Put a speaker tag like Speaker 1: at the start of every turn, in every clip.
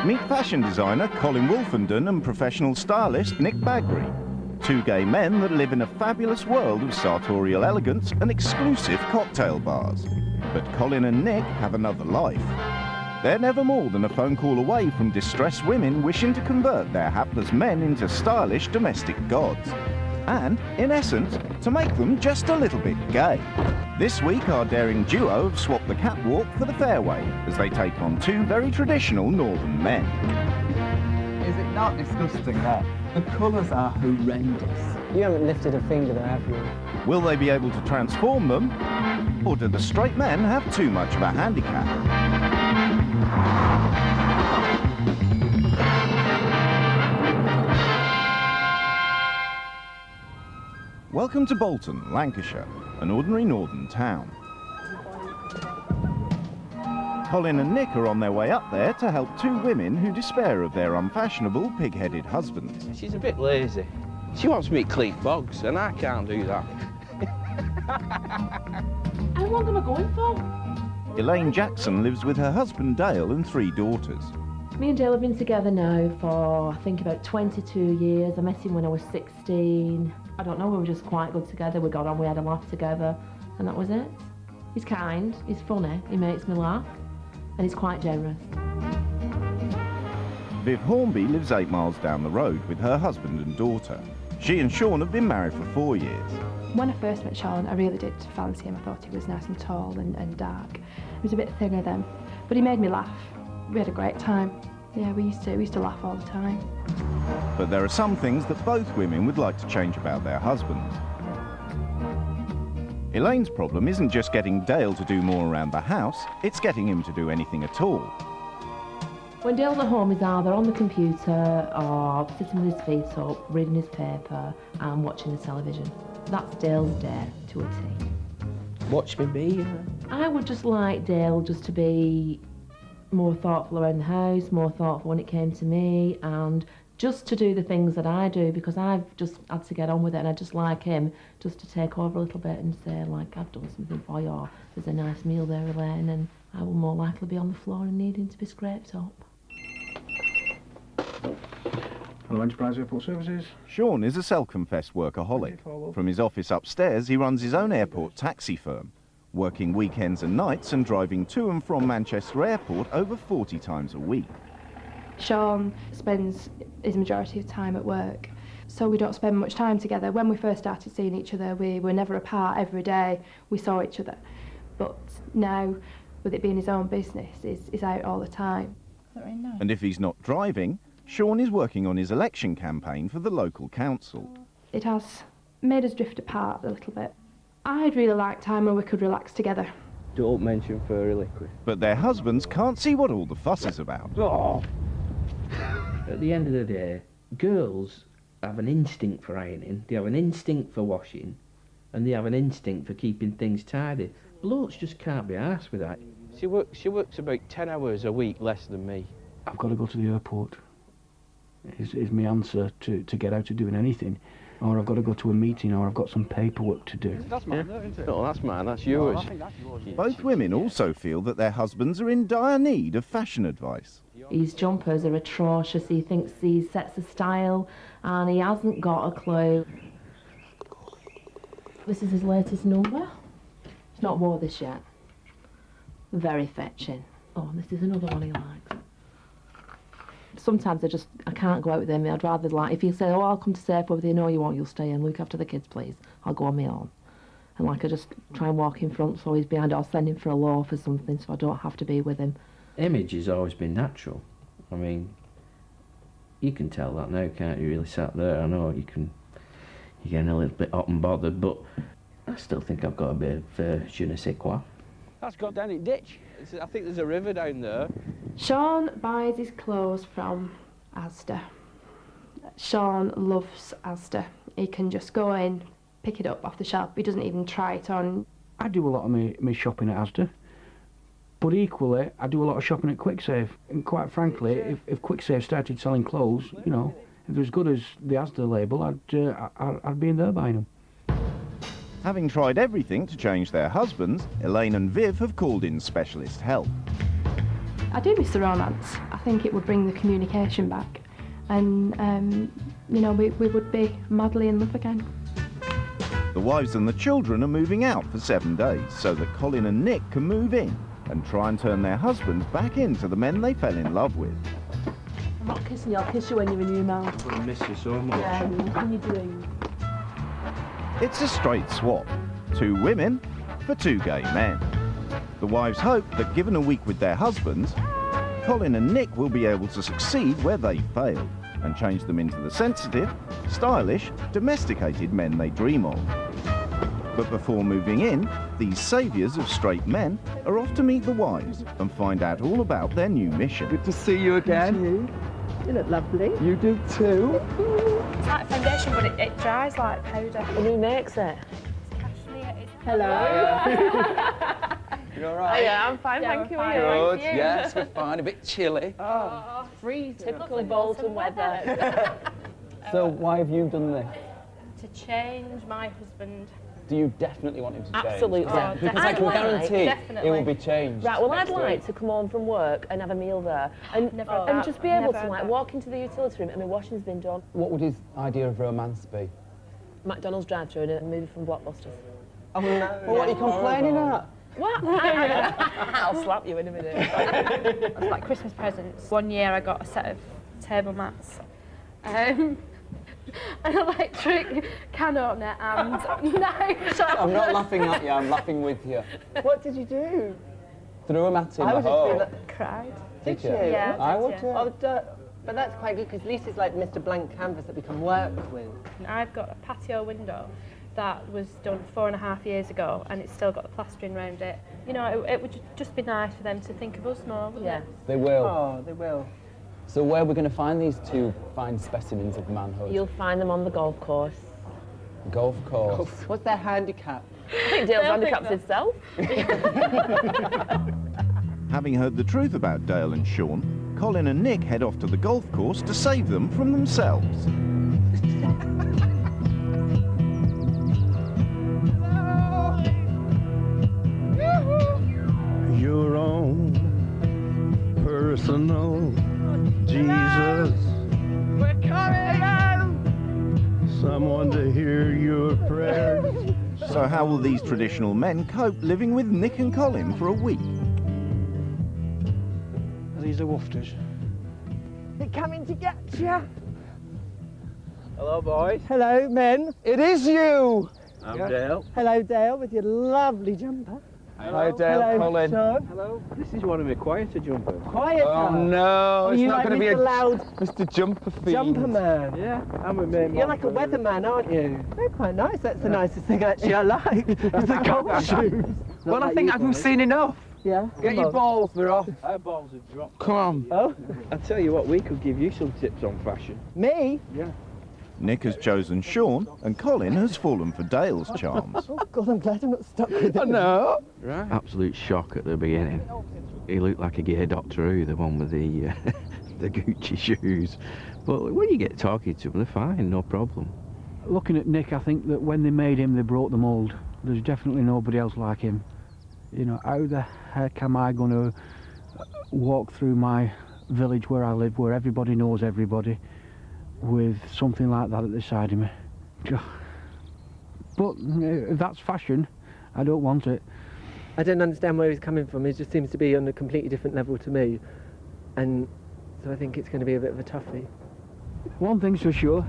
Speaker 1: Meet fashion designer Colin Wolfenden and professional stylist Nick Bagri. Two gay men that live in a fabulous world of sartorial elegance and exclusive cocktail bars. But Colin and Nick have another life. They're never more than a phone call away from distressed women wishing to convert their hapless men into stylish domestic gods. And, in essence, to make them just a little bit gay. This week, our daring duo have swapped the catwalk for the fairway as they take on two very traditional northern men.
Speaker 2: Is it not disgusting that the colours are horrendous?
Speaker 3: You haven't lifted a finger there, have you?
Speaker 1: Will they be able to transform them, or do the straight men have too much of a handicap? Welcome to Bolton, Lancashire, an ordinary northern town. Colin and Nick are on their way up there to help two women who despair of their unfashionable, pig-headed husbands.
Speaker 4: She's a bit lazy. She wants me to clean bogs, and I can't do that.
Speaker 5: How long am I going for?
Speaker 1: Elaine Jackson lives with her husband Dale and three daughters.
Speaker 5: Me and Dale have been together now for, I think, about 22 years. I met him when I was 16. I don't know, we were just quite good together. We got on, we had a laugh together, and that was it. He's kind, he's funny, he makes me laugh, and he's quite generous.
Speaker 1: Viv Hornby lives 8 miles down the road with her husband and daughter. She and Sean have been married for 4 years.
Speaker 6: When I first met Sean, I really did fancy him. I thought he was nice and tall and dark. He was a bit thinner then, but he made me laugh. We had a great time. Yeah, we used to laugh all the time.
Speaker 1: But there are some things that both women would like to change about their husbands. Elaine's problem isn't just getting Dale to do more around the house, it's getting him to do anything at all.
Speaker 5: When Dale's at home, he's either on the computer or sitting with his feet up, reading his paper and watching the television. That's Dale's day to a T.
Speaker 4: Watch me be.
Speaker 5: I would just like Dale just to be more thoughtful around the house, more thoughtful when it came to me, and just to do the things that I do, because I've just had to get on with it, and I just like him just to take over a little bit and say, like, I've done something for you, or there's a nice meal there, Elaine, and I will more likely be on the floor and needing to be scraped up.
Speaker 7: Hello, Enterprise Airport Services.
Speaker 1: Sean is a self-confessed workaholic. From his office upstairs, he runs his own airport taxi firm, working weekends and nights and driving to and from Manchester Airport over 40 times a week.
Speaker 6: Sean spends his majority of time at work, so we don't spend much time together. When we first started seeing each other, we were never apart. Every day we saw each other. But now, with it being his own business, he's out all the time. Very nice.
Speaker 1: And if he's not driving, Sean is working on his election campaign for the local council.
Speaker 6: It has made us drift apart a little bit. I'd really like time where we could relax together.
Speaker 4: Don't mention furry liquid.
Speaker 1: But their husbands can't see what all the fuss is about.
Speaker 4: Oh. At the end of the day, girls have an instinct for ironing, they have an instinct for washing, and they have an instinct for keeping things tidy. Blokes just can't be arsed with that. She works about 10 hours a week less than me.
Speaker 7: I've got to go to the airport. Is my answer to get out of doing anything. Or I've got to go to a meeting, or I've got some paperwork to do.
Speaker 4: That's mine, though, isn't it? No, that's mine, that's yours.
Speaker 7: No, I think that's yours.
Speaker 1: Both women also feel that their husbands are in dire need of fashion advice.
Speaker 5: His jumpers are atrocious, he thinks he sets a style and he hasn't got a clue. This is his latest number. He's not wore this yet. Very fetching. Oh, this is another one he likes. Sometimes I can't go out with him. I'd rather, like, if he say, oh, I'll come to Safe with you, no, you won't, you'll stay and look after the kids, please. I'll go on my own. And, like, I just try and walk in front so he's behind, or send him for a loaf or something so I don't have to be with him.
Speaker 4: Image has always been natural. I mean, you can tell that now, can't you, really sat there? I know you're getting a little bit hot and bothered, but I still think I've got a bit of je ne sais quoi. That's gone down in ditch. I think there's a river down there.
Speaker 6: Sean buys his clothes from Asda. Sean loves Asda. He can just go in, pick it up off the shelf. He doesn't even try it on.
Speaker 7: I do a lot of my shopping at Asda, but equally I do a lot of shopping at QuickSave. And quite frankly, if QuickSave started selling clothes, you know, if they're as good as the Asda label, I'd be in there buying them.
Speaker 1: Having tried everything to change their husbands, Elaine and Viv have called in specialist help.
Speaker 6: I do miss the romance. I think it would bring the communication back, and you know, we would be madly in love again.
Speaker 1: The wives and the children are moving out for 7 days so that Colin and Nick can move in and try and turn their husbands back into the men they fell in love with.
Speaker 5: I'm not kissing you, I'll kiss you when you're in your mouth.
Speaker 4: I miss you so much.
Speaker 5: Yeah, what are you doing?
Speaker 1: It's a straight swap. 2 women for 2 gay men. The wives hope that given a week with their husbands, Colin and Nick will be able to succeed where they failed and change them into the sensitive, stylish, domesticated men they dream of. But before moving in, these saviours of straight men are off to meet the wives and find out all about their new mission.
Speaker 2: Good to see you again.
Speaker 3: You look lovely.
Speaker 2: You do too.
Speaker 8: It's like foundation, but it dries like powder.
Speaker 5: And who makes it?
Speaker 3: Hello.
Speaker 2: You all right?
Speaker 8: Yeah, I'm fine, thank you.
Speaker 2: Good. Yes, we're fine. A bit chilly.
Speaker 8: Oh, freezing.
Speaker 5: Typically Bolton weather.
Speaker 2: So why have you done this?
Speaker 8: To change my husband.
Speaker 9: Do you definitely want him to change?
Speaker 5: Absolutely.
Speaker 8: Oh,
Speaker 9: Because I can guarantee
Speaker 8: definitely.
Speaker 9: it will be changed.
Speaker 5: Right, well, I'd
Speaker 9: next
Speaker 5: like
Speaker 9: week.
Speaker 5: to come home from work and have a meal there and,
Speaker 8: Never had
Speaker 5: and
Speaker 8: that.
Speaker 5: just be able
Speaker 8: Never
Speaker 5: to
Speaker 8: had
Speaker 5: like
Speaker 8: that.
Speaker 5: walk into the utility room and my washing's been done.
Speaker 9: What would his idea of romance be?
Speaker 5: McDonald's drive-thru and a movie from Blockbusters.
Speaker 9: Oh no. Well, what are you complaining at?
Speaker 5: What? I'll slap you in a minute.
Speaker 8: It's like Christmas presents. One year I got a set of table mats. An electric can opener and knife.
Speaker 9: I'm not laughing at you, I'm laughing with you.
Speaker 3: What did you do?
Speaker 9: Threw a mat in
Speaker 3: I
Speaker 9: the
Speaker 3: was just
Speaker 9: hole.
Speaker 3: gonna-
Speaker 8: Cried.
Speaker 3: Did you?
Speaker 8: Yeah,
Speaker 9: I
Speaker 8: did,
Speaker 9: would
Speaker 8: yeah.
Speaker 9: too.
Speaker 3: Oh, but that's quite good because Lisa's like Mr. Blank Canvas that we can work with.
Speaker 8: I've got a patio window that was done 4.5 years ago, and it's still got the plastering around it. You know, it would just be nice for them to think of us more, wouldn't
Speaker 5: Yeah.
Speaker 8: it?
Speaker 9: They will.
Speaker 3: Oh, they will.
Speaker 9: So where are we going to find these 2 fine specimens of manhood?
Speaker 5: You'll find them on the golf course.
Speaker 9: Golf course.
Speaker 3: What's their handicap?
Speaker 5: I think Dale's handicaps himself.
Speaker 1: Having heard the truth about Dale and Sean, Colin and Nick head off to the golf course to save them from themselves.
Speaker 10: Your own personal Jesus. We're coming home. Someone to hear your prayers.
Speaker 1: So how will these traditional men cope living with Nick and Colin for a week?
Speaker 7: These are wofters.
Speaker 3: They're coming to get you.
Speaker 10: Hello, boys.
Speaker 3: Hello, men. It is you.
Speaker 10: I'm Dale.
Speaker 3: Hello, Dale, with your lovely jumper.
Speaker 2: Hello, Dale.
Speaker 3: Hello,
Speaker 2: Colin.
Speaker 3: Sean.
Speaker 10: Hello. This is one of my quieter jumpers.
Speaker 3: Quieter.
Speaker 2: Oh no,
Speaker 3: Are
Speaker 2: it's
Speaker 3: you
Speaker 2: not
Speaker 3: like
Speaker 2: going to be
Speaker 3: Mr.
Speaker 2: a
Speaker 3: Loud
Speaker 2: Mr. Jumper fiend.
Speaker 3: jumper man?
Speaker 10: Yeah, I'm a man.
Speaker 3: You're like a weatherman, aren't you? They're quite nice. That's the nicest thing actually I like. It's the golf shoes.
Speaker 2: Well, I think I've seen enough.
Speaker 3: Yeah.
Speaker 2: Get your balls, they're off.
Speaker 10: Our balls have dropped.
Speaker 2: Come on.
Speaker 3: Oh,
Speaker 10: I tell you what, we could give you some tips on fashion.
Speaker 3: me?
Speaker 1: Nick has chosen Sean and Colin has fallen for Dale's charms.
Speaker 3: Oh God, I'm glad I'm not stuck with it.
Speaker 2: No.
Speaker 10: Right.
Speaker 4: Absolute shock at the beginning. He looked like a gay Doctor Who, the one with the the Gucci shoes. But when you get talking to them, they're fine, no problem.
Speaker 7: Looking at Nick, I think that when they made him, they broke the mould. There's definitely nobody else like him. You know, how the heck am I going to walk through my village where I live, where everybody knows everybody, with something like that at the side of me? But if that's fashion, I don't want it.
Speaker 3: I don't understand where he's coming from. He just seems to be on a completely different level to me. And so I think it's going to be a bit of a toughie.
Speaker 7: One thing's for sure,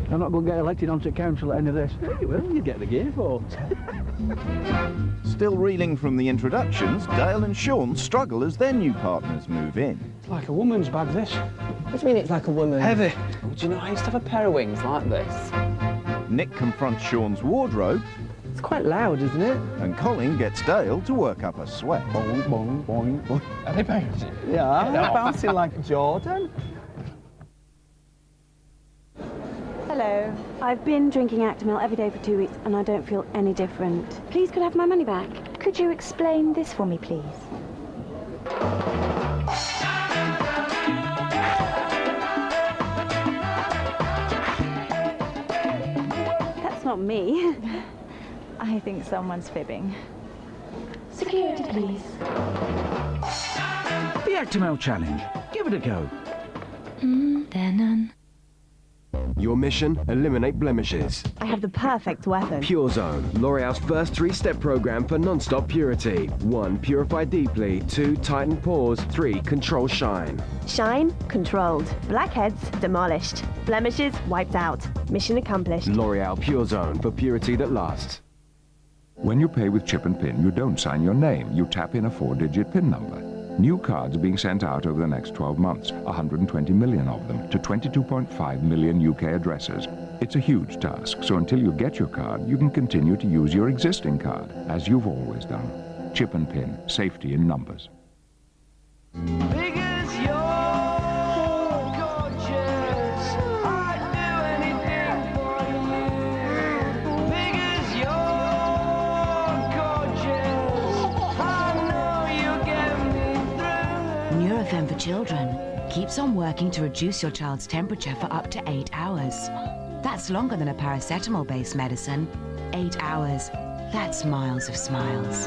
Speaker 7: I'm not going to get elected onto council at the end of this.
Speaker 10: You will, you get the gear for.
Speaker 1: Still reeling from the introductions, Dale and Sean struggle as their new partners move in.
Speaker 7: It's like a woman's bag, this.
Speaker 3: What do you mean it's like a woman?
Speaker 7: Heavy.
Speaker 9: Oh, do you know, I used to have a pair of wings like this.
Speaker 1: Nick confronts Sean's wardrobe
Speaker 3: It's quite loud, isn't it?
Speaker 1: and Colin gets Dale to work up a sweat.
Speaker 9: Boing, boing, boing, boing. Are they bouncing?
Speaker 2: Yeah, they're bouncing like Jordan.
Speaker 11: Hello. I've been drinking Actimel every day for 2 weeks and I don't feel any different. Please, could I have my money back? Could you explain this for me, please? That's not me.
Speaker 12: I think someone's fibbing.
Speaker 11: Security, please.
Speaker 13: The Actimel Challenge. Give Give it a go.
Speaker 12: They're none.
Speaker 13: Your mission, eliminate blemishes.
Speaker 14: I have the perfect weapon.
Speaker 13: Pure Zone, L'Oreal's first 3-step program for non-stop purity. 1. Purify deeply. 2. Tighten pores. 3. Control shine.
Speaker 14: Shine, controlled. Blackheads, demolished. Blemishes, wiped out. Mission accomplished.
Speaker 13: L'Oreal Pure Zone for purity that lasts.
Speaker 15: When you pay with chip and PIN, you don't sign your name. You tap in a 4-digit PIN number. New cards are being sent out over the next 12 months, 120 million of them, to 22.5 million UK addresses. It's a huge task, so until you get your card, you can continue to use your existing card, as you've always done. Chip and PIN, safety in numbers.
Speaker 16: Nurofen for Children keeps on working to reduce your child's temperature for up to 8 hours. That's longer than a paracetamol-based medicine. 8 hours. That's miles of smiles.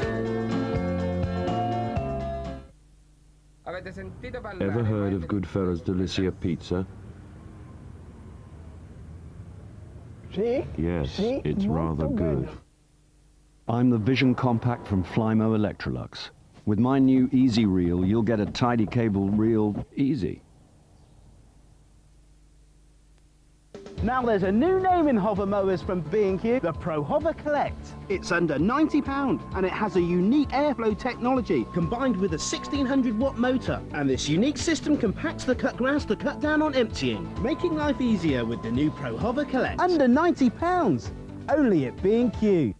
Speaker 17: Ever heard of Goodfellas Delicia Pizza? Yes, it's rather good.
Speaker 18: I'm the Vision Compact from Flymo Electrolux. With my new Easy Reel, you'll get a tidy cable reel easy.
Speaker 19: Now there's a new name in hover mowers from B&Q, the Pro Hover Collect. It's under £90 and it has a unique airflow technology combined with a 1600 watt motor. And this unique system compacts the cut grass to cut down on emptying, making life easier with the new Pro Hover Collect. Under £90, only at B&Q.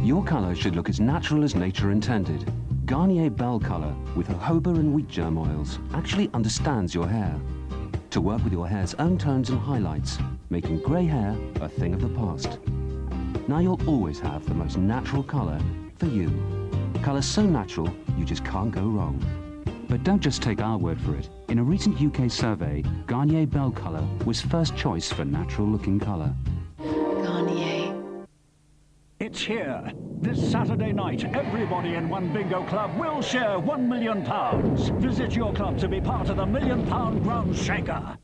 Speaker 20: Your colour should look as natural as nature intended. Garnier Bell Colour with jojoba and wheat germ oils actually understands your hair to work with your hair's own tones and highlights, making grey hair a thing of the past. Now you'll always have the most natural colour for you. Colour so natural, you just can't go wrong. But don't just take our word for it. In a recent UK survey, Garnier Bell Colour was first choice for natural-looking colour.
Speaker 16: Garnier.
Speaker 21: It's here. This Saturday night, everybody in one bingo club will share £1 million. Visit your club to be part of the £1 million ground shaker.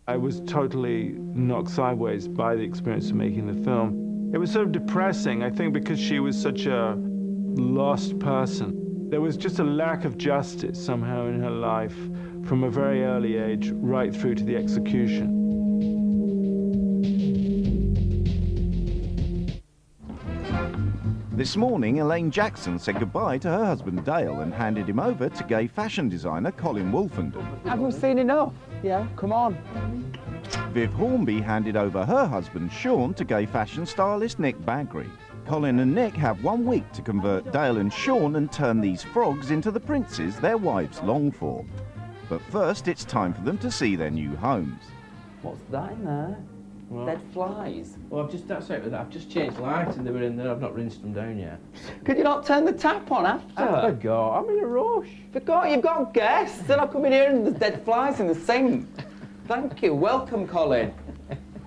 Speaker 22: I was totally knocked sideways by the experience of making the film. It was sort of depressing, I think, because she was such a lost person. There was just a lack of justice somehow in her life from a very early age right through to the execution.
Speaker 1: This morning, Elaine Jackson said goodbye to her husband Dale and handed him over to gay fashion designer Colin Wolfenden.
Speaker 2: Have we seen enough? Yeah, come on.
Speaker 1: Viv Hornby handed over her husband Sean to gay fashion stylist Nick Bagri. Colin and Nick have 1 week to convert Dale and Sean and turn these frogs into the princes their wives long for. But first, it's time for them to see their new homes.
Speaker 4: What's that in there? What? Dead flies. Well, I've just changed lights and they were in there. I've not rinsed them down yet.
Speaker 2: Could you not turn the tap on after?
Speaker 4: I forgot. I'm in a rush.
Speaker 2: Forgot? You've got guests and I come in here and there's dead flies in the sink. Thank you. Welcome, Colin.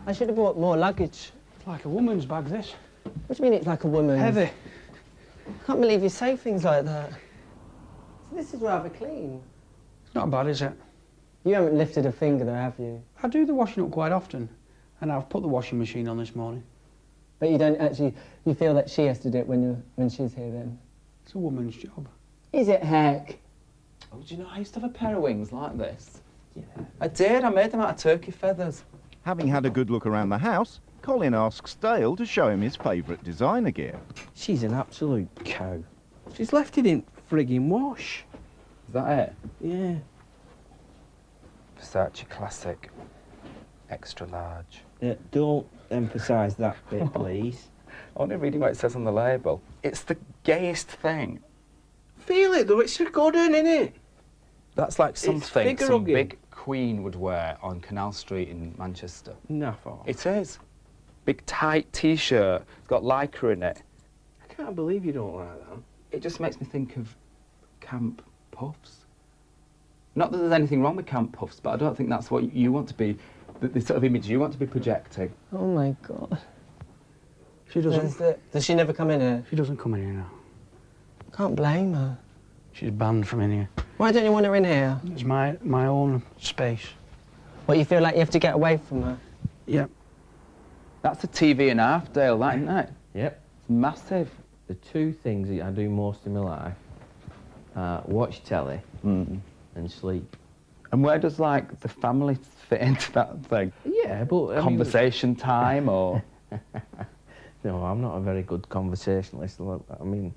Speaker 3: I should have brought more luggage.
Speaker 7: It's like a woman's bag, this.
Speaker 3: What do you mean it's like a woman's?
Speaker 7: Heavy.
Speaker 3: I can't believe you say things like that. So this is rather clean.
Speaker 7: It's not bad, is it?
Speaker 3: You haven't lifted a finger though, have you?
Speaker 7: I do the washing up quite often. And I've put the washing machine on this morning.
Speaker 3: But you don't actually, you feel that she has to do it when she's here then?
Speaker 7: It's a woman's job.
Speaker 3: Is it, heck?
Speaker 2: Oh, do you know, I used to have a pair of wings like this. Yeah. I did, I made them out of turkey feathers.
Speaker 1: Having had a good look around the house, Colin asks Dale to show him his favourite designer gear.
Speaker 10: She's an absolute cow. She's left it in frigging wash.
Speaker 2: Is that it?
Speaker 10: Yeah.
Speaker 2: Versace Classic. Extra large.
Speaker 10: Yeah, don't emphasise that bit, please.
Speaker 2: Only reading what it says on the label. It's the gayest thing.
Speaker 10: Feel it though, it's a good one, innit?
Speaker 2: That's like something
Speaker 10: figure
Speaker 2: some
Speaker 10: hugging.
Speaker 2: big queen would wear on Canal Street in Manchester.
Speaker 10: No.
Speaker 2: It is. Big tight T-shirt. It's got lycra in it.
Speaker 10: I can't believe you don't like that.
Speaker 2: It just makes me think of camp puffs. Not that there's anything wrong with camp puffs, but I don't think that's what you want to be, the sort of image you want to be projecting.
Speaker 10: Oh my God. She doesn't. Does she never come in here?
Speaker 7: She doesn't come in here now.
Speaker 10: Can't blame her.
Speaker 7: She's banned from in here.
Speaker 10: Why don't you want her in here?
Speaker 7: It's my own space.
Speaker 10: What, you feel like you have to get away from her?
Speaker 7: Yep.
Speaker 2: That's a TV and a half, Dale, that, isn't it?
Speaker 4: Yep.
Speaker 2: It's massive.
Speaker 4: The two things that I do most in my life are watch telly and sleep.
Speaker 2: And where does, like, the family fit into that thing?
Speaker 4: Yeah, but... I mean,
Speaker 2: conversation time, or...?
Speaker 4: No, I'm not a very good conversationalist. I mean,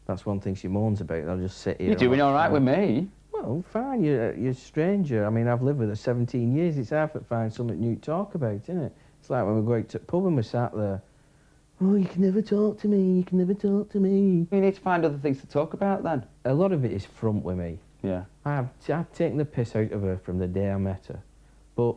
Speaker 4: that's one thing she moans about. I'll just sit here...
Speaker 2: You're doing all right with me.
Speaker 4: Well, fine, you're a stranger. I mean, I've lived with her 17 years. It's hard to find something new to talk about, isn't it? It's like when we go out to the pub and we sat there, oh, you can never talk to me, you can never talk to me.
Speaker 2: You need to find other things to talk about, then.
Speaker 4: A lot of it is front with me.
Speaker 2: Yeah.
Speaker 4: I've taken the piss out of her from the day I met her. But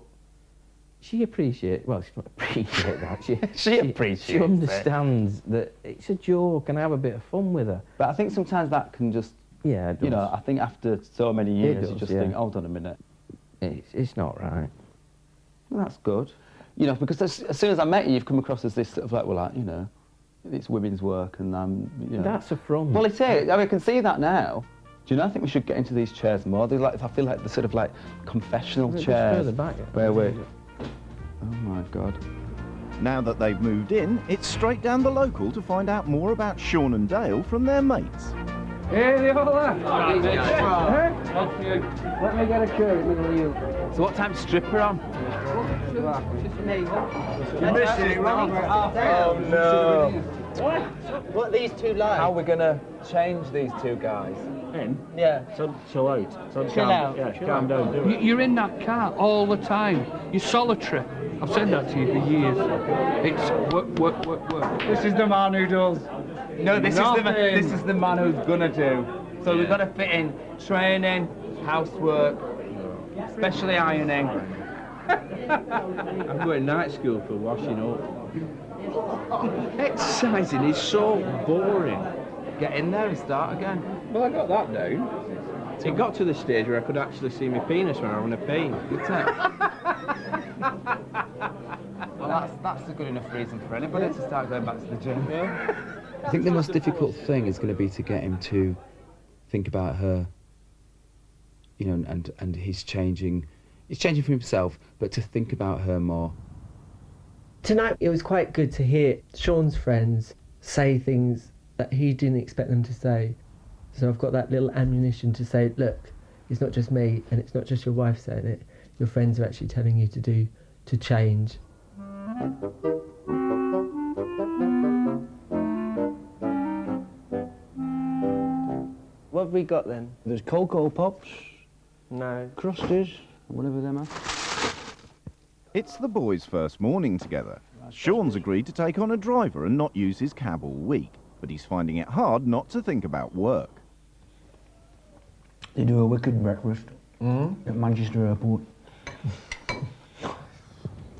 Speaker 4: she appreciates, well, she don't appreciate that.
Speaker 2: She appreciates
Speaker 4: She understands that it's a joke and I have a bit of fun with her.
Speaker 2: But I think sometimes that can just...
Speaker 4: Yeah, it does.
Speaker 2: You know, I think after so many years,
Speaker 4: does,
Speaker 2: you just
Speaker 4: yeah.
Speaker 2: think, hold on a minute.
Speaker 4: It's not right.
Speaker 2: Well, that's good. You know, because as soon as I met you, you've come across as this sort of like, well, like, you know, it's women's work and you know.
Speaker 4: That's a front.
Speaker 2: Well, it is. I mean, I can see that now. Do you know, I think we should get into these chairs more. They're like, I feel like the sort of like confessional
Speaker 4: Just
Speaker 2: chairs.
Speaker 4: further back.
Speaker 2: Where we're... Oh, my God.
Speaker 1: Now that they've moved in, it's straight down the local to find out more about Sean and Dale from their mates.
Speaker 7: Hey, the old lad. Let me get a chair in the middle of you.
Speaker 2: So what time's stripper on?
Speaker 10: Oh no. What are these two like?
Speaker 2: How are we going to change these two guys?
Speaker 7: In?
Speaker 10: Yeah.
Speaker 7: Chill out.
Speaker 10: Chill out.
Speaker 7: Yeah, calm down. You're in that car all the time. You're solitary. I've said that to you for years. It's work.
Speaker 2: This is the man who does. No, this is the man who's gonna do. So we've got to fit in training, housework, especially ironing.
Speaker 10: I'm going night school for washing up. Exercising is so boring.
Speaker 2: Get in there and start again.
Speaker 10: Well, I got that down. It got to the stage where I could actually see my penis when I want to pee.
Speaker 2: Well, that's a good enough reason for anybody to start going back to the gym.
Speaker 10: Yeah.
Speaker 9: I think the most difficult thing is going to be to get him to think about her, you know, and he's changing for himself, but to think about her more.
Speaker 3: Tonight it was quite good to hear Sean's friends say things that he didn't expect them to say. So I've got that little ammunition to say, look, it's not just me and it's not just your wife saying it. Your friends are actually telling you to change. What have we got then?
Speaker 7: There's Cocoa Pops.
Speaker 3: No.
Speaker 7: Crusties, whatever them are.
Speaker 1: It's the boys' first morning together. Sean's agreed to take on a driver and not use his cab all week, but he's finding it hard not to think about work.
Speaker 7: They do a wicked breakfast at Manchester Airport.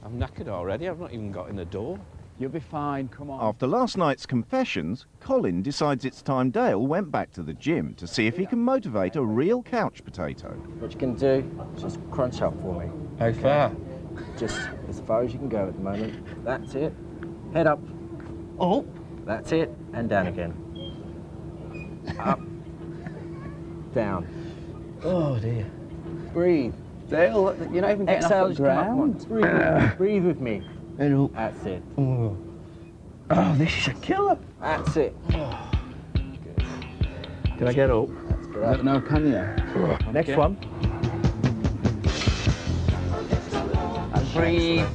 Speaker 10: I'm knackered already. I've not even got in the door.
Speaker 2: You'll be fine, come on.
Speaker 1: After last night's confessions, Colin decides it's time Dale went back to the gym to see if he can motivate a real couch potato.
Speaker 10: What you can do, just crunch up for me. How far? Just as far as you can go at the moment. That's it. Head up. Up. That's it. And down again. Up. Down. Oh dear. Breathe.
Speaker 2: Dale, you're not even getting
Speaker 10: Exhale,
Speaker 2: off the ground.
Speaker 10: Breathe. Breathe with me.
Speaker 7: Head up.
Speaker 10: That's it.
Speaker 7: Oh, this is a killer.
Speaker 10: That's it. Good.
Speaker 7: Can I get up?
Speaker 10: That's great.
Speaker 2: No, can you?
Speaker 10: Next one. And breathe.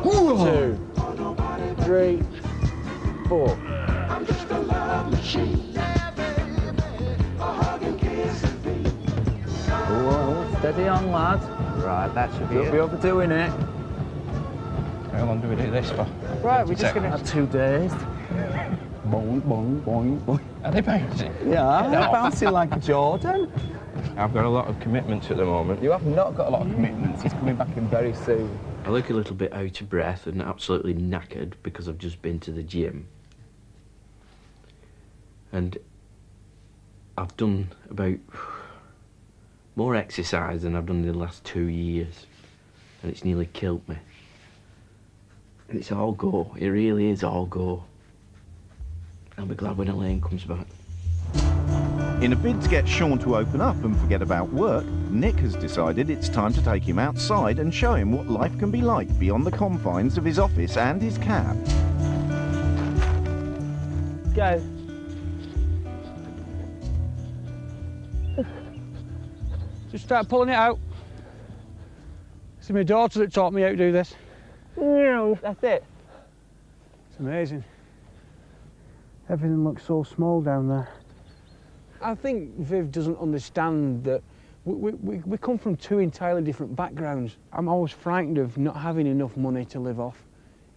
Speaker 10: 2, 3, 4. Oh, steady on, lad. Right, that should be it. Don't be overdoing it.
Speaker 7: How long do we do this for?
Speaker 10: Right, we're just going to have 2 days.
Speaker 7: Boing, boing, boing, boing.
Speaker 6: Are they bouncing?
Speaker 8: Yeah, they're bouncing like a Jordan.
Speaker 6: I've got a lot of commitments at the moment.
Speaker 8: You have not got a lot of commitments. He's coming back in very soon.
Speaker 4: I look a little bit out of breath and absolutely knackered because I've just been to the gym. And I've done about more exercise than I've done in the last 2 years. And it's nearly killed me. And it's all go. It really is all go. I'll be glad when Elaine comes back.
Speaker 1: In a bid to get Sean to open up and forget about work, Nick has decided it's time to take him outside and show him what life can be like beyond the confines of his office and his cab.
Speaker 3: Go.
Speaker 7: Just start pulling it out. It's my daughter that taught me how to do this.
Speaker 3: That's it.
Speaker 7: It's amazing. Everything looks so small down there. I think Viv doesn't understand that we come from two entirely different backgrounds. I'm always frightened of not having enough money to live off,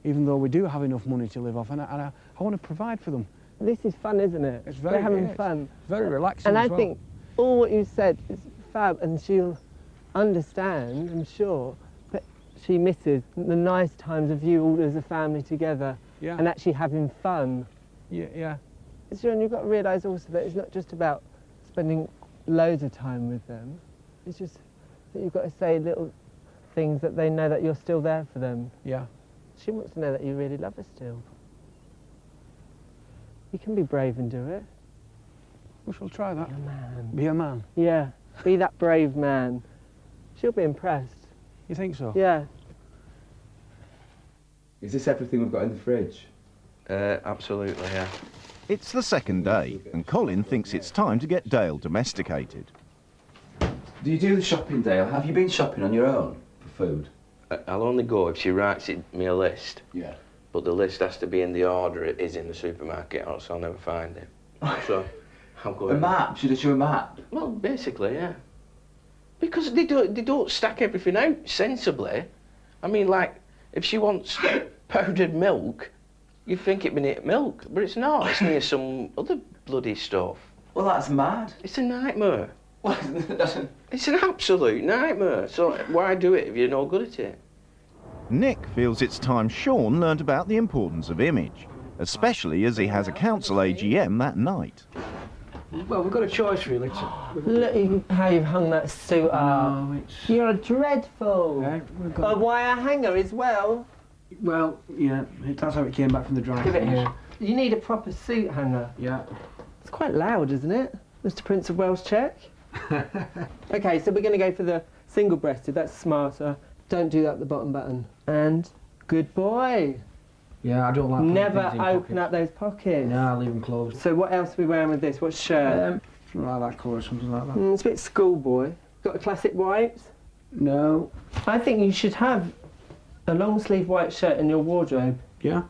Speaker 7: even though we do have enough money to live off, and I want to provide for them.
Speaker 3: This is fun, isn't it?
Speaker 7: It's very,
Speaker 3: We're having
Speaker 7: yeah,
Speaker 3: fun.
Speaker 7: It's very relaxing
Speaker 3: And
Speaker 7: as
Speaker 3: I
Speaker 7: well.
Speaker 3: think all what you said is fab, and she'll understand, I'm sure, but she misses the nice times of you all as a family together and actually having fun.
Speaker 7: Yeah.
Speaker 3: Sean, you've got to realise also that it's not just about spending loads of time with them. It's just that you've got to say little things that they know that you're still there for them.
Speaker 7: Yeah.
Speaker 3: She wants to know that you really love her still. You can be brave and do it.
Speaker 7: We shall try that.
Speaker 3: Be a man.
Speaker 7: Be a man.
Speaker 3: Yeah, be that brave man. She'll be impressed.
Speaker 7: You think so?
Speaker 3: Yeah.
Speaker 9: Is this everything we've got in the fridge?
Speaker 4: Absolutely, yeah.
Speaker 1: It's the second day, and Colin thinks it's time to get Dale domesticated.
Speaker 9: Do you do the shopping, Dale? Have you been shopping on your own for food?
Speaker 4: I'll only go if she writes me a list.
Speaker 9: Yeah.
Speaker 4: But the list has to be in the order it is in the supermarket, or else I'll never find it. So, I'll go.
Speaker 9: A map? She does you a map?
Speaker 4: Well, basically, yeah. Because they don't stack everything out sensibly. I mean, like, if she wants powdered milk, you'd think it'd be near milk, but it's not. It's near some other bloody stuff.
Speaker 9: Well, that's mad.
Speaker 4: It's a nightmare. It's an absolute nightmare. So why do it if you're no good at it?
Speaker 1: Nick feels it's time Sean learnt about the importance of image, especially as he has a council AGM that night.
Speaker 7: Well, we've got a choice, really.
Speaker 3: Look how you've hung that suit up. You're dreadful.
Speaker 7: Yeah, we've got...
Speaker 3: A wire hanger as well.
Speaker 7: Well, yeah, that's how it came back from the dry
Speaker 3: Give it
Speaker 7: cleaners.
Speaker 3: here. You need a proper suit hanger.
Speaker 7: Yeah.
Speaker 3: It's quite loud, isn't it? Mr. Prince of Wales check. Okay, so we're going to go for the single-breasted. That's smarter. Don't do that at the bottom button. And good boy.
Speaker 7: Yeah, I don't like putting
Speaker 3: Never
Speaker 7: things in
Speaker 3: open
Speaker 7: pockets.
Speaker 3: up those pockets.
Speaker 7: No, I leave them closed.
Speaker 3: So what else are we wearing with this? What shirt?
Speaker 7: Like that colour or something like that.
Speaker 3: It's a bit schoolboy. Got a classic white?
Speaker 7: No.
Speaker 3: I think you should have a long sleeve white shirt in your wardrobe.
Speaker 7: Yeah.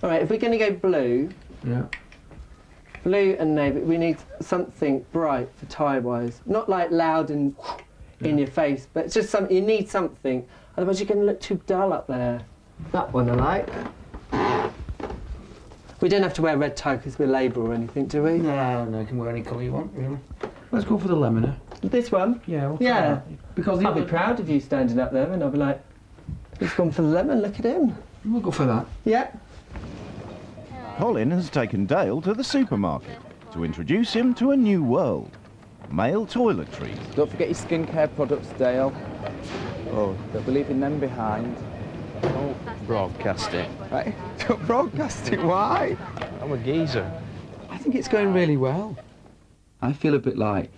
Speaker 3: All right, if we're going to go blue,
Speaker 7: Yeah.
Speaker 3: blue and navy, we need something bright for tie-wise. Not like loud and in your face, but it's just something, you need something. Otherwise you're going to look too dull up there. That one I like. We don't have to wear red tie because we're Labour or anything, do we?
Speaker 7: No, you can wear any colour you want, really. Let's go for the lemon, eh?
Speaker 3: This one?
Speaker 7: Yeah, we'll try
Speaker 3: Yeah.
Speaker 7: that. Because
Speaker 3: I'll be proud of you standing up there and I'll be like, he's gone for the lemon, look at him.
Speaker 7: We'll go for that.
Speaker 3: Yeah.
Speaker 1: Colin has taken Dale to the supermarket to introduce him to a new world. Male toiletries.
Speaker 8: Don't forget your skincare products, Dale. Oh, don't be leaving them behind.
Speaker 6: Don't broadcast it.
Speaker 8: Right? Don't broadcast it, why?
Speaker 6: I'm a geezer.
Speaker 8: I think it's going really well.
Speaker 9: I feel a bit like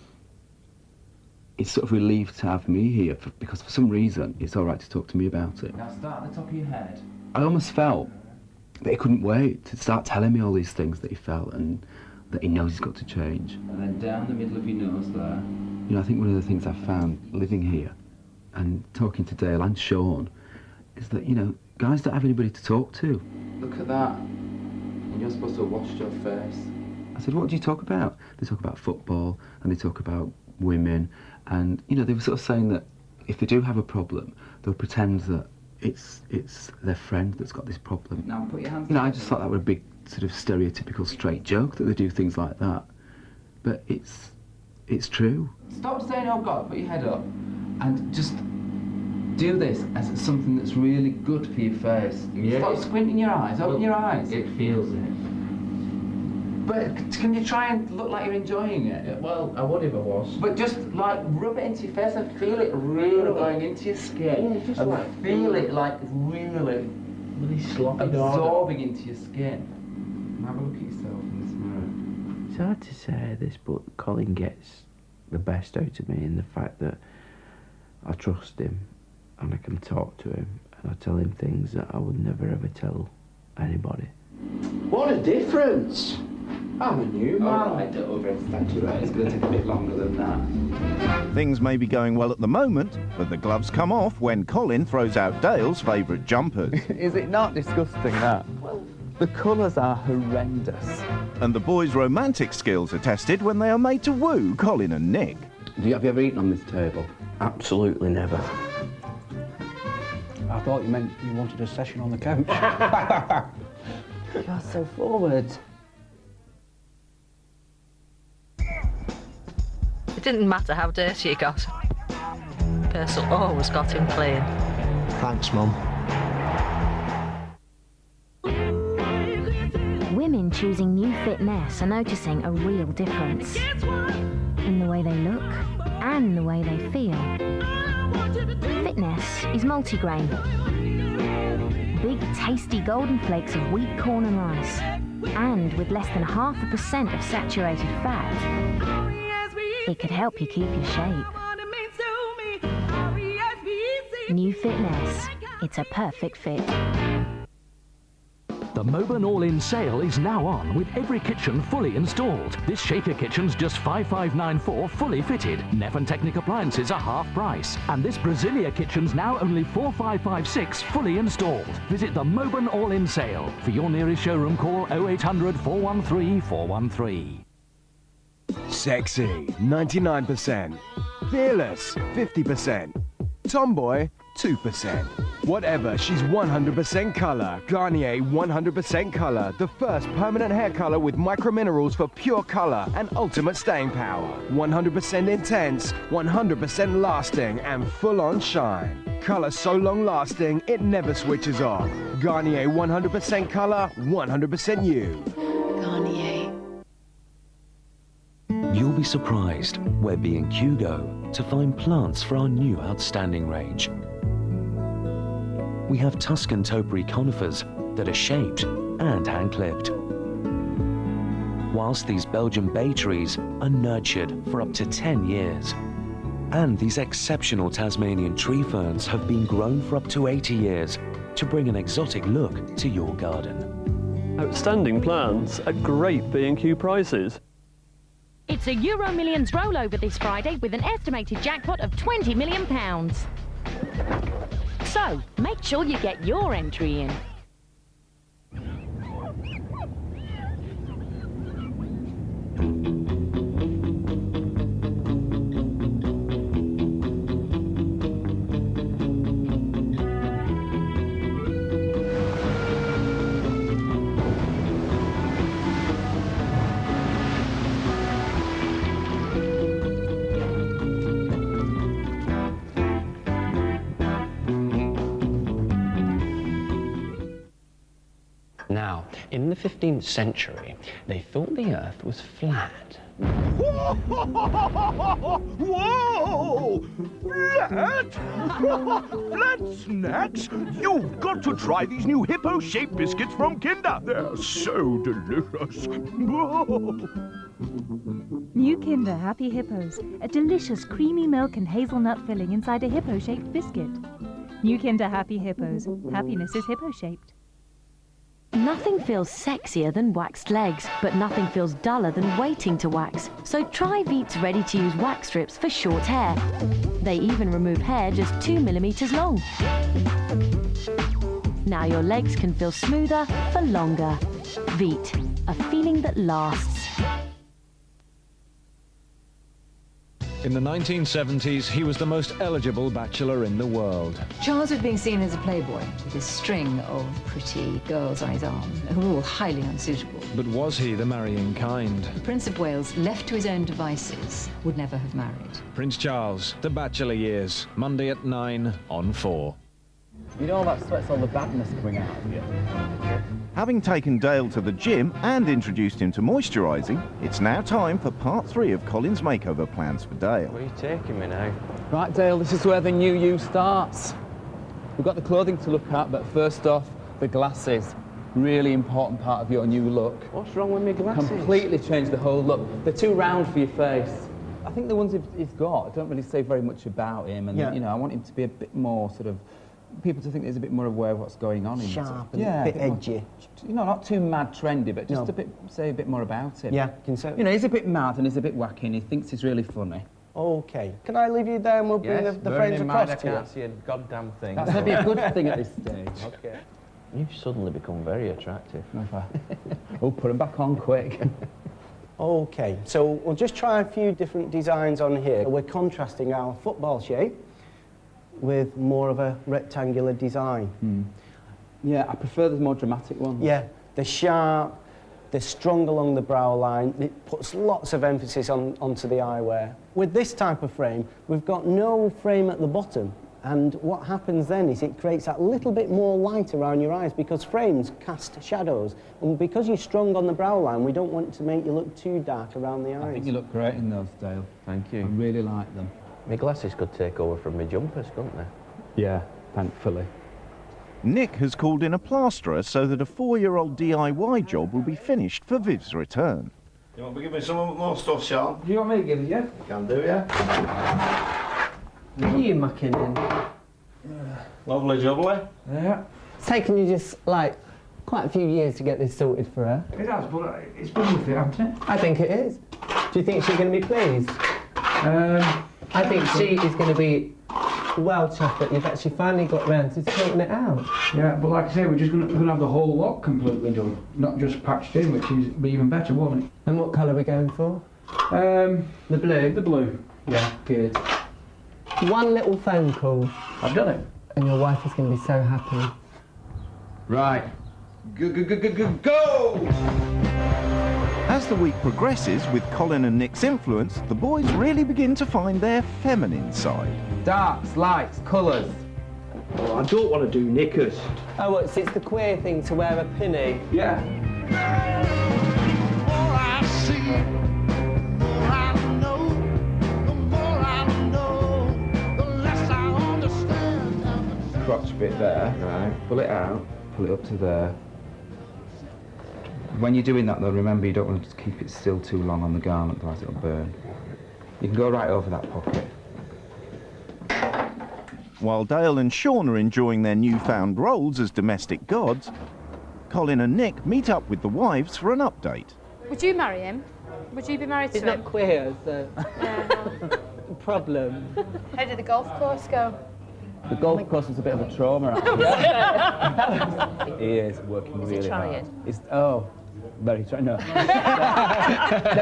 Speaker 9: it's sort of relieved to have me here because for some reason it's all right to talk to me about it.
Speaker 4: Now start at the top of your head.
Speaker 9: I almost felt that he couldn't wait to start telling me all these things that he felt and that he knows he's got to change.
Speaker 4: And then down the middle of your nose there.
Speaker 9: You know, I think one of the things I've found living here and talking to Dale and Sean is that, you know, guys don't have anybody to talk to.
Speaker 8: Look at that. And you're supposed to have washed your face.
Speaker 9: I said, what do you talk about? They talk about football and they talk about women and, you know, they were sort of saying that if they do have a problem, they'll pretend that it's their friend that's got this problem.
Speaker 8: Now put your hands
Speaker 9: You know, I just thought that was a big sort of stereotypical straight joke that they do things like that, but it's true.
Speaker 8: Stop saying, oh God, put your head up, and just do this as something that's really good for your face.
Speaker 4: Yeah.
Speaker 8: Stop squinting your eyes, open your eyes.
Speaker 4: It feels it.
Speaker 8: But can you try and look like you're enjoying it?
Speaker 4: Yeah, well, I would if I was.
Speaker 8: But just like rub it into your face and feel it really going into your skin.
Speaker 4: Yeah, just
Speaker 8: and
Speaker 4: like
Speaker 8: feel it like really
Speaker 4: sloppy
Speaker 8: absorbing into your skin. And have a look at yourself in this mirror.
Speaker 4: It's hard to say this, but Colin gets the best out of me in the fact that I trust him and I can talk to him and I tell him things that I would never ever tell anybody.
Speaker 10: What a difference! I'm a new man.
Speaker 9: Alright, thank you. It's going to take a bit longer than that.
Speaker 1: Things may be going well at the moment, but the gloves come off when Colin throws out Dale's favourite jumpers.
Speaker 8: Is it not disgusting, that? Well, the colours are horrendous.
Speaker 1: And the boys' romantic skills are tested when they are made to woo Colin and Nick.
Speaker 9: Have you ever eaten on this table?
Speaker 4: Absolutely never.
Speaker 7: I thought you meant you wanted a session on the couch.
Speaker 8: You're so forward.
Speaker 5: It didn't matter how dirty it got. Purcell always got him clean.
Speaker 10: Thanks, Mum.
Speaker 12: Women choosing New Fitness are noticing a real difference in the way they look and the way they feel. Fitness is multigrain. Big, tasty golden flakes of wheat, corn and rice. And with less than 0.5% of saturated fat, it could help you keep your shape. New Fitness. It's a perfect fit.
Speaker 11: The Moban All-In sale is now on, with every kitchen fully installed. This Shaker kitchen's just $5,594 fully fitted. Neff and Technic appliances are half price. And this Brasilia kitchen's now only $4,556 fully installed. Visit the Moban All-In sale. For your nearest showroom, call 0800 413 413.
Speaker 13: Sexy, 99%. Fearless, 50%. Tomboy, 2%. Whatever, she's 100% colour. Garnier 100% colour. The first permanent hair colour with microminerals for pure colour and ultimate staying power. 100% intense, 100% lasting and full-on shine. Colour so long lasting, it never switches off. Garnier 100% colour, 100% you.
Speaker 12: Garnier.
Speaker 23: You'll be surprised where B&Q go to find plants for our new outstanding range. We have Tuscan topiary conifers that are shaped and hand-clipped, whilst these Belgian bay trees are nurtured for up to 10 years. And these exceptional Tasmanian tree ferns have been grown for up to 80 years to bring an exotic look to your garden.
Speaker 24: Outstanding plants at great B&Q prices.
Speaker 25: It's a Euro Millions rollover this Friday with an estimated jackpot of £20 million. So, make sure you get your entry in.
Speaker 26: Now, in the 15th century, they thought the Earth was flat.
Speaker 27: Whoa! Flat? Flat snacks? You've got to try these new hippo-shaped biscuits from Kinder. They're so delicious.
Speaker 28: New Kinder Happy Hippos, a delicious creamy milk and hazelnut filling inside a hippo-shaped biscuit. New Kinder Happy Hippos. Happiness is hippo-shaped.
Speaker 25: Nothing feels sexier than waxed legs, but nothing feels duller than waiting to wax. So try Veet's ready-to-use wax strips for short hair. They even remove hair just 2 millimeters long. Now your legs can feel smoother for longer. Veet, a feeling that lasts.
Speaker 14: In the 1970s, he was the most eligible bachelor in the world.
Speaker 15: Charles was being seen as a playboy with a string of pretty girls on his arm, who were all highly unsuitable.
Speaker 14: But was he the marrying kind?
Speaker 15: The Prince of Wales, left to his own devices, would never have married.
Speaker 14: Prince Charles, The Bachelor Years, Monday at 9 on 4.
Speaker 10: You know all that sweat's all the badness coming out of you.
Speaker 1: Having taken Dale to the gym and introduced him to moisturising, it's now time for part 3 of Colin's makeover plans for Dale.
Speaker 6: Where are you taking me now?
Speaker 8: Right, Dale, this is where the new you starts. We've got the clothing to look at, but first off, the glasses. Really important part of your new look.
Speaker 6: What's wrong with my glasses?
Speaker 8: Completely changed the whole look. They're too round for your face. I think the ones he's got don't really say very much about him, and you know, I want him to be a bit more sort of, people to think there's a bit more aware of what's going on in it.
Speaker 10: Sharp and a bit edgy.
Speaker 8: More, you know, not too mad trendy, but just a bit, say a bit more about him.
Speaker 10: Yeah, can say.
Speaker 8: You know, he's a bit mad and he's a bit wacky and he thinks he's really funny.
Speaker 10: Okay. Can I leave you there and we'll bring the frames across to you?
Speaker 6: I can't see a goddamn thing.
Speaker 8: That's maybe a good thing at this stage.
Speaker 10: Okay.
Speaker 6: You've suddenly become very attractive.
Speaker 8: Oh, put them back on quick.
Speaker 10: Okay, so we'll just try a few different designs on here. We're contrasting our football shape with more of a rectangular design.
Speaker 8: Yeah, I prefer the more dramatic ones.
Speaker 10: Yeah, they're sharp, they're strong along the brow line, it puts lots of emphasis onto the eyewear. With this type of frame, we've got no frame at the bottom, and what happens then is it creates that little bit more light around your eyes because frames cast shadows, and because you're strong on the brow line, we don't want to make you look too dark around the eyes.
Speaker 8: I think you look great in those, Dale.
Speaker 6: Thank you.
Speaker 8: I really like them.
Speaker 6: My glasses could take over from my jumpers, couldn't they?
Speaker 8: Yeah, thankfully.
Speaker 1: Nick has called in a plasterer so that a 4-year-old DIY job will be finished for Viv's return.
Speaker 16: You want to give me some more stuff, Sean?
Speaker 8: Do you want me to give it you?
Speaker 16: Can do, yeah.
Speaker 3: What are you mucking in?
Speaker 16: Lovely jubbly.
Speaker 8: Yeah.
Speaker 3: It's taken you just, like, quite a few years to get this sorted for her.
Speaker 7: It has, but it's been with it, hasn't it?
Speaker 3: I think it is. Do you think she's going to be pleased? I think she is going to be well chuffed that you've actually finally got round to sorting it out.
Speaker 7: Yeah, but like I say, we're just going to have the whole lot completely done, not just patched in, which is be even better, won't it?
Speaker 3: And what colour are we going for?
Speaker 7: The
Speaker 3: blue?
Speaker 7: The blue.
Speaker 3: Yeah, good. One little phone call.
Speaker 7: I've done it.
Speaker 3: And your wife is going to be so happy.
Speaker 8: Right.
Speaker 10: Go!
Speaker 1: As the week progresses, with Colin and Nick's influence, the boys really begin to find their feminine side.
Speaker 8: Darks, lights, colours.
Speaker 6: Oh, I don't want to do knickers.
Speaker 3: Oh, it's the queer thing to wear a pinny.
Speaker 8: Yeah. Crotch bit there, right, pull it out, pull it up to there. When you're doing that though, remember you don't want to keep it still too long on the garment, otherwise it'll burn. You can go right over that pocket.
Speaker 1: While Dale and Sean are enjoying their newfound roles as domestic gods, Colin and Nick meet up with the wives for an update.
Speaker 17: Would you marry him? Would you be married to
Speaker 3: He's
Speaker 17: him?
Speaker 3: not queer, so...
Speaker 17: Yeah.
Speaker 3: Problem.
Speaker 17: How did the golf course go?
Speaker 8: The golf course was a bit of a trauma. He is working really hard. Oh, very trying. No. No,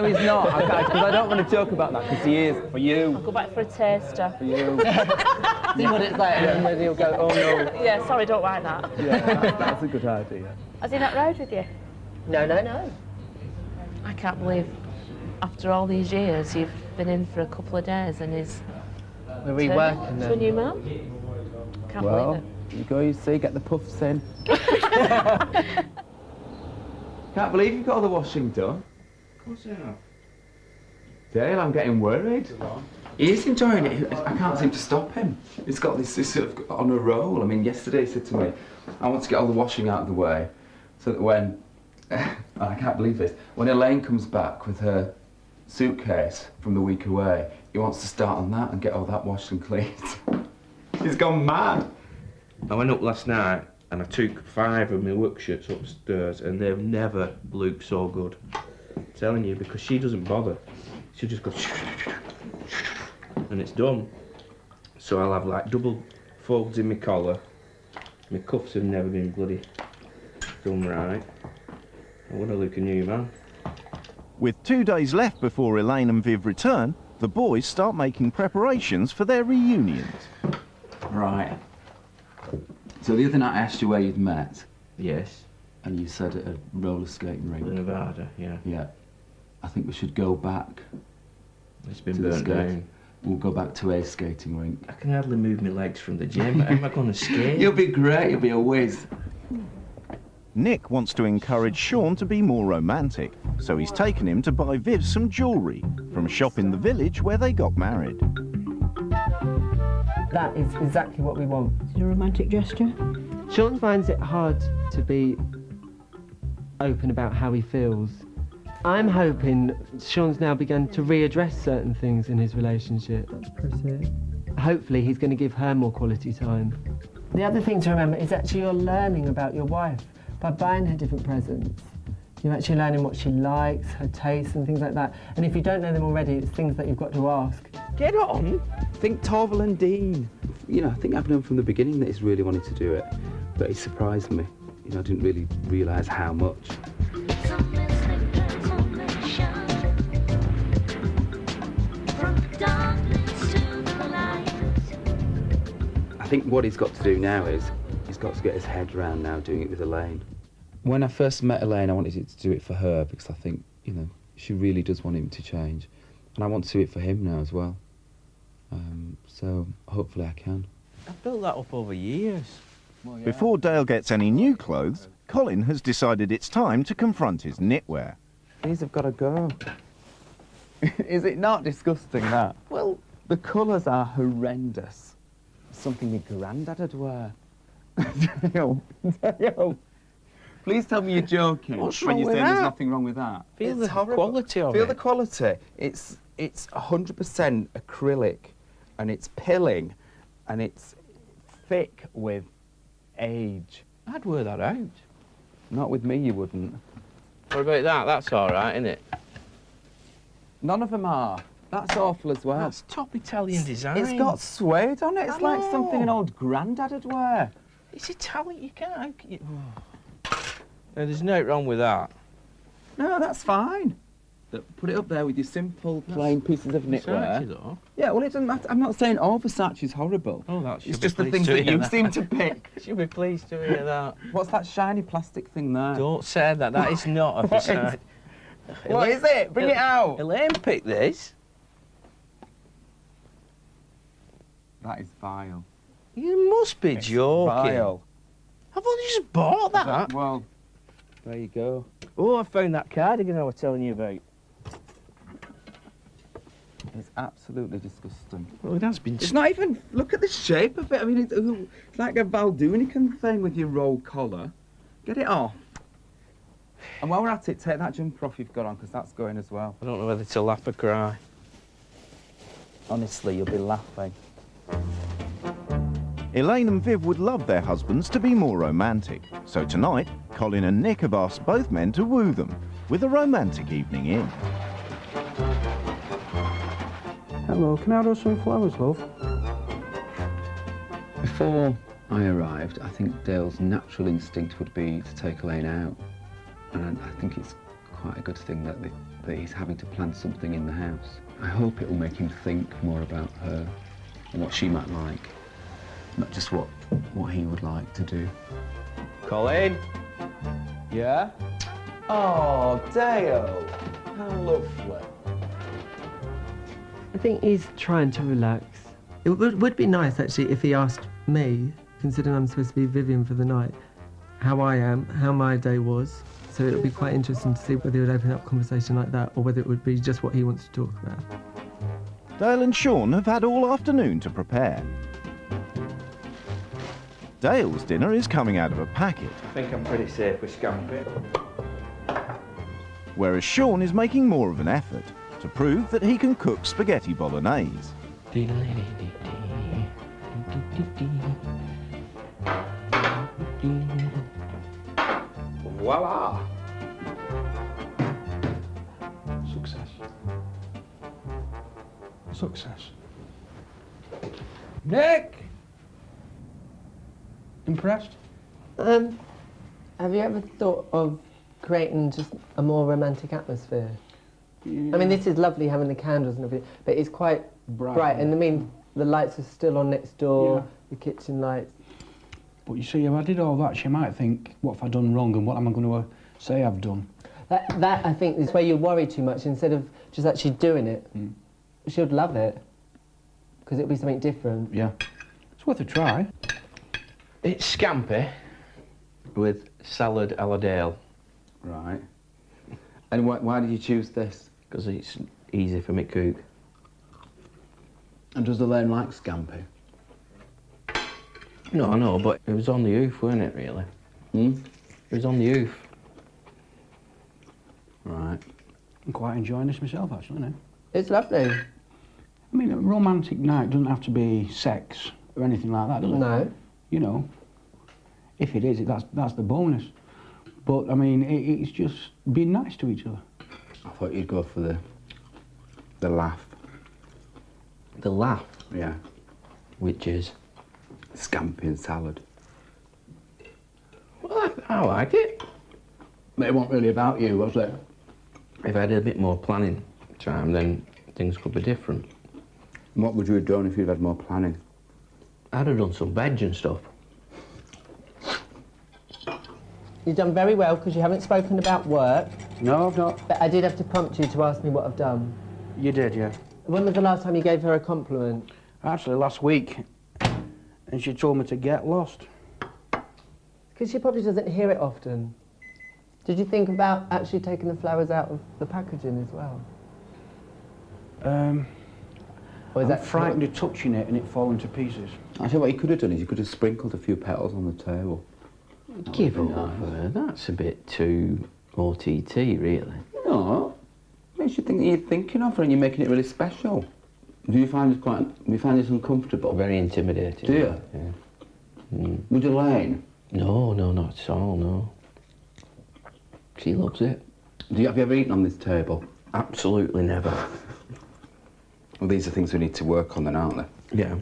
Speaker 8: he's not. Because I don't want to joke about that, because he is, for you.
Speaker 17: I'll go back for a taster.
Speaker 8: For you.
Speaker 3: See what it's like, and then he'll go, oh no.
Speaker 17: Yeah, sorry, don't like that.
Speaker 8: Yeah, that's a good idea.
Speaker 17: Has he not rode with you?
Speaker 3: No, no, no.
Speaker 5: I can't believe after all these years you've been in for a couple of days and he's
Speaker 3: We're reworking
Speaker 5: to a
Speaker 3: them.
Speaker 5: new man. Can't
Speaker 8: Well,
Speaker 5: believe
Speaker 8: you go, you see, get the puffs in. Can't believe you've got all the washing done.
Speaker 6: Of course I have.
Speaker 8: Dale, I'm getting worried. He is enjoying it. I can't seem to stop him. He's got this sort of on a roll. I mean, yesterday he said to me, I want to get all the washing out of the way so that when, I can't believe this, when Elaine comes back with her suitcase from the week away, he wants to start on that and get all that washed and cleaned. He's gone mad.
Speaker 6: I went up last night and I took 5 of my work shirts upstairs and they've never looked so good. I'm telling you, because she doesn't bother. She'll just go and it's done. So I'll have like double folds in my collar. My cuffs have never been bloody done right. I want to look a new man.
Speaker 1: With 2 days left before Elaine and Viv return, the boys start making preparations for their reunions.
Speaker 8: Right. So the other night I asked you where you'd met.
Speaker 6: Yes.
Speaker 8: And you said at a roller skating rink.
Speaker 6: Nevada, yeah.
Speaker 8: Yeah. I think we should go back.
Speaker 6: It's been
Speaker 8: to the
Speaker 6: burnt
Speaker 8: skate.
Speaker 6: down.
Speaker 8: We'll go back to a skating rink.
Speaker 6: I can hardly move my legs from the gym. How am I going to skate?
Speaker 8: You'll be great. You'll be a whiz.
Speaker 1: Nick wants to encourage Sean to be more romantic, so he's taken him to buy Viv some jewellery from a shop in the village where they got married.
Speaker 3: That is exactly what we want.
Speaker 2: Is it a romantic gesture?
Speaker 3: Sean finds it hard to be open about how he feels. I'm hoping Sean's now begun to readdress certain things in his relationship.
Speaker 2: That's pretty.
Speaker 3: Hopefully he's going to give her more quality time. The other thing to remember is actually you're learning about your wife by buying her different presents. You're actually learning what she likes, her tastes and things like that. And if you don't know them already, it's things that you've got to ask.
Speaker 8: Get on! Think Torval and Dean. You know, I think I've known from the beginning that he's really wanted to do it, but he surprised me. You know, I didn't really realise how much. I think what he's got to do now is he's got to get his head around now doing it with Elaine. When I first met Elaine, I wanted to do it for her because I think, you know, she really does want him to change. And I want to do it for him now as well. So hopefully I can.
Speaker 16: I've built that up over years.
Speaker 1: Before Dale gets any new clothes, Colin has decided it's time to confront his knitwear.
Speaker 8: These have got to go. Is it not disgusting, that? Well, the colours are horrendous. Something my granddad would wear. Dale, please tell me you're joking.
Speaker 16: What's
Speaker 8: when
Speaker 16: wrong
Speaker 8: you're
Speaker 16: with
Speaker 8: saying
Speaker 16: that?
Speaker 8: there's nothing wrong with that.
Speaker 16: Feel
Speaker 8: It's
Speaker 16: the
Speaker 8: horrible.
Speaker 16: quality of
Speaker 8: Feel
Speaker 16: it.
Speaker 8: the quality. It's 100% acrylic, and it's pilling, and it's thick with age.
Speaker 16: I'd wear that out.
Speaker 8: Not with me, you wouldn't.
Speaker 16: What about that? That's all right, isn't it?
Speaker 8: None of them are. That's awful as well.
Speaker 16: That's top Italian design.
Speaker 8: It's got suede on it. It's like something an old granddad would wear.
Speaker 16: It's Italian. You can't. No, there's no wrong with that.
Speaker 8: No, that's fine. Look, put it up there with your simple, plain pieces of knitwear.
Speaker 16: Versace, though.
Speaker 8: Yeah, well, it doesn't matter. I'm not saying all Versace's horrible.
Speaker 16: Oh, that should
Speaker 8: It's
Speaker 16: be
Speaker 8: just the
Speaker 16: pleased
Speaker 8: things
Speaker 16: to
Speaker 8: that
Speaker 16: hear
Speaker 8: you seem to pick.
Speaker 16: Should be pleased to hear that.
Speaker 8: What's that shiny plastic thing there?
Speaker 16: Don't say that. That is not a
Speaker 8: What is-
Speaker 16: Versace.
Speaker 8: What is it? Bring it out.
Speaker 16: Elaine picked this.
Speaker 8: That is vile.
Speaker 16: You must be joking.
Speaker 8: Vile.
Speaker 16: I've only just bought that.
Speaker 8: Well, there you go.
Speaker 16: Oh, I found that cardigan I was telling you about.
Speaker 8: It's absolutely disgusting.
Speaker 16: Well, it has been.
Speaker 8: It's not even. Look at the shape of it. I mean, it's like a Valdunican thing with your roll collar. Get it off. And while we're at it, take that jumper off you've got on, because that's going as well.
Speaker 16: I don't know whether to laugh or cry.
Speaker 8: Honestly, you'll be laughing.
Speaker 1: Elaine and Viv would love their husbands to be more romantic, so tonight Colin and Nick have asked both men to woo them with a romantic evening in.
Speaker 7: Hello, can I order some flowers, love?
Speaker 8: Before I arrived, I think Dale's natural instinct would be to take Elaine out. And I think it's quite a good thing that he's having to plan something in the house. I hope it will make him think more about her and what she might like, not just what he would like to do. Colin? Yeah? Oh, Dale! How lovely.
Speaker 3: I think he's trying to relax. It would be nice, actually, if he asked me, considering I'm supposed to be Vivian for the night, how I am, how my day was. So it would be quite interesting to see whether he would open up conversation like that or whether it would be just what he wants to talk about.
Speaker 1: Dale and Sean have had all afternoon to prepare. Dale's dinner is coming out of a packet,
Speaker 6: I think I'm pretty safe with scampi.
Speaker 1: whereas Sean is making more of an effort to prove that he can cook spaghetti bolognese.
Speaker 8: Voila!
Speaker 7: Success. Success.
Speaker 8: Nick!
Speaker 7: Impressed?
Speaker 3: Have you ever thought of creating just a more romantic atmosphere? I mean, this is lovely having the candles and everything, but it's quite bright. And I mean, the lights are still on next door, the kitchen lights.
Speaker 7: But you see, if I did all that, she might think, what have I done wrong and what am I going to say I've done?
Speaker 3: That I think, is where you worry too much instead of just actually doing it. She'd love it, because it'll be something different.
Speaker 7: Yeah. It's worth a try.
Speaker 6: It's scampi with salad a la Dale.
Speaker 8: Right. And why did you choose this?
Speaker 6: Because it's easy for me to cook.
Speaker 8: And does the lane like scampi?
Speaker 6: No, I know, but it was on the hoof, weren't it, really? It was on the hoof.
Speaker 8: Right.
Speaker 7: I'm quite enjoying this myself, actually, now.
Speaker 3: It's lovely.
Speaker 7: I mean, a romantic night doesn't have to be sex or anything like that, does it?
Speaker 3: No.
Speaker 7: You know, if it is, that's the bonus. But, I mean, it's just being nice to each other.
Speaker 8: I thought you'd go for the laugh.
Speaker 6: The laugh?
Speaker 8: Yeah.
Speaker 6: Which is?
Speaker 8: Scampi and salad.
Speaker 6: Well, I like it.
Speaker 8: But it wasn't really about you, was it?
Speaker 6: If I had a bit more planning time, then things could be different.
Speaker 8: And what would you have done if you'd had more planning?
Speaker 6: I'd have done some veg and stuff.
Speaker 3: You've done very well, because you haven't spoken about work.
Speaker 7: No, I've not.
Speaker 3: But I did have to prompt you to ask me what I've done.
Speaker 7: You did, yeah.
Speaker 3: When was the last time you gave her a compliment?
Speaker 7: Actually, last week. And she told me to get lost.
Speaker 3: Because she probably doesn't hear it often. Did you think about actually taking the flowers out of the packaging as well? Or is that
Speaker 7: frightened of touching it and it falling to pieces.
Speaker 8: Actually, what you could have done is you could have sprinkled a few petals on the table.
Speaker 6: Give over. That's a bit too OTT, really.
Speaker 8: No. Makes you think that you're thinking of her and you're making it really special. Do you find this uncomfortable?
Speaker 6: Very intimidating.
Speaker 8: Do you?
Speaker 6: Yeah.
Speaker 8: Would you Elaine?
Speaker 6: No, not at all, no. She loves it.
Speaker 8: Have you ever eaten on this table?
Speaker 6: Absolutely never.
Speaker 8: Well, these are things we need to work on then, aren't they?
Speaker 6: Yeah.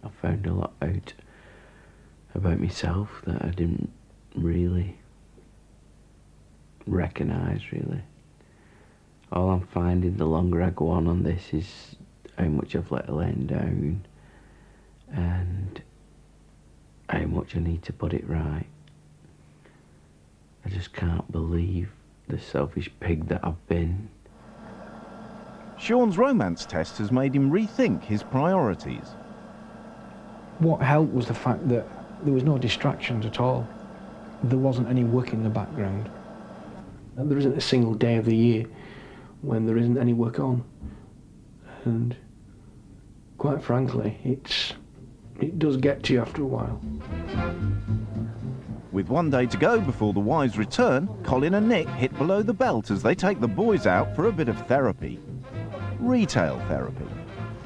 Speaker 6: I found a lot out about myself that I didn't really recognise, really. All I'm finding the longer I go on this is how much I've let Elaine down and how much I need to put it right. I just can't believe the selfish pig that I've been.
Speaker 1: Sean's romance test has made him rethink his priorities.
Speaker 7: What helped was the fact that there was no distractions at all. There wasn't any work in the background. And there isn't a single day of the year when there isn't any work on. And quite frankly, it does get to you after a while.
Speaker 1: With one day to go before the wives return, Colin and Nick hit below the belt as they take the boys out for a bit of therapy. Retail therapy.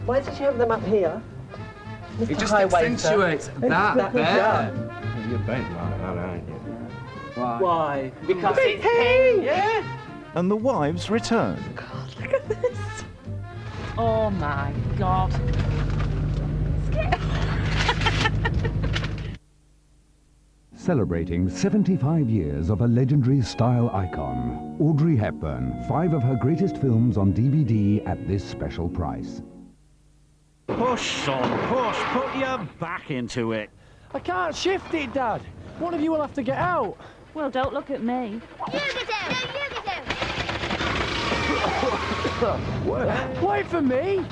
Speaker 3: Why did you have them up here?
Speaker 8: It just accentuates that there.
Speaker 6: You're bent like that, aren't you?
Speaker 3: Why?
Speaker 16: Because it's pink.
Speaker 3: Yeah.
Speaker 1: And the wives return.
Speaker 17: God, look at this. Oh my God.
Speaker 4: Celebrating 75 years of a legendary style icon, Audrey Hepburn, 5 of her greatest films on DVD at this special price.
Speaker 9: Push, son, push. Put your back into it.
Speaker 11: I can't shift it, Dad. One of you will have to get out.
Speaker 25: Well, don't look at me.
Speaker 11: Wait for me.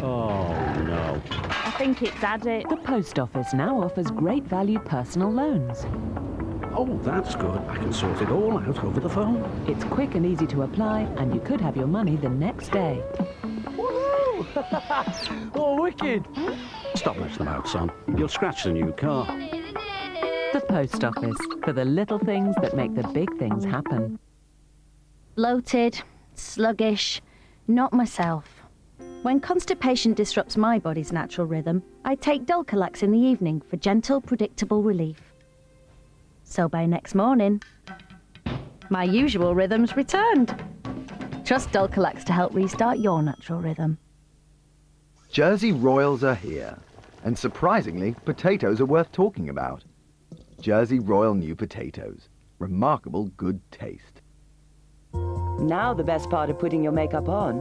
Speaker 9: Oh, no.
Speaker 25: I think it's added.
Speaker 18: The post office now offers great value personal loans.
Speaker 9: Oh, that's good. I can sort it all out over the phone.
Speaker 18: It's quick and easy to apply, and you could have your money the next day.
Speaker 11: Oh, wicked.
Speaker 9: Stop messing about, son. You'll scratch the new car.
Speaker 18: The post office, for the little things that make the big things happen.
Speaker 12: Bloated, sluggish, not myself. When constipation disrupts my body's natural rhythm, I take Dulcolax in the evening for gentle, predictable relief. So by next morning, my usual rhythm's returned. Trust Dulcolax to help restart your natural rhythm.
Speaker 19: Jersey Royals are here, and surprisingly, potatoes are worth talking about. Jersey Royal new potatoes. Remarkable good taste.
Speaker 13: Now the best part of putting your makeup on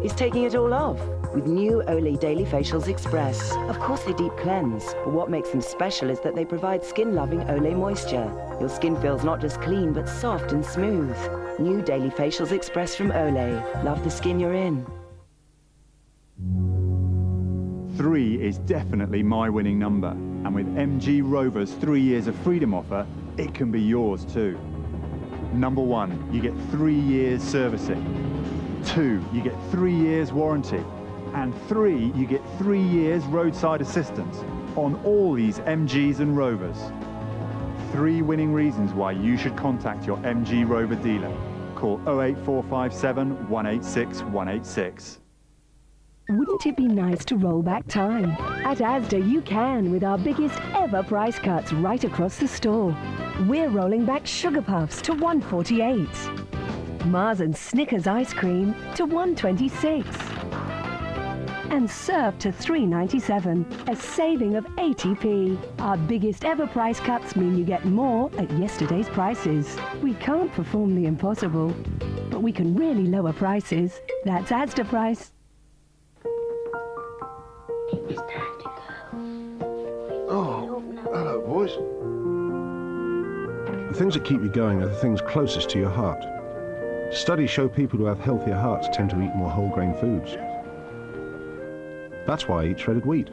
Speaker 13: is taking it all off with new Olay Daily Facials Express. Of course they deep cleanse, but what makes them special is that they provide skin-loving Olay moisture. Your skin feels not just clean, but soft and smooth. New Daily Facials Express from Olay. Love the skin you're in.
Speaker 20: 3 is definitely my winning number, and with MG Rover's 3 years of freedom offer, it can be yours too. Number 1, you get 3 years servicing. 2, you get 3 years warranty. And 3, you get 3 years roadside assistance on all these MGs and Rovers. 3 winning reasons why you should contact your MG Rover dealer. Call 08457 186 186.
Speaker 21: Wouldn't it be nice to roll back time? At Asda you can with our biggest ever price cuts right across the store. We're rolling back Sugar Puffs to $1.48. Mars and Snickers ice cream to $1.26. And Surf to $3.97, a saving of 80p. Our biggest ever price cuts mean you get more at yesterday's prices. We can't perform the impossible, but we can really lower prices. That's Asda price.
Speaker 22: It's time to go.
Speaker 23: Oh, hello, boys. The things that keep you going are the things closest to your heart. Studies show people who have healthier hearts tend to eat more whole grain foods. That's why I eat shredded wheat.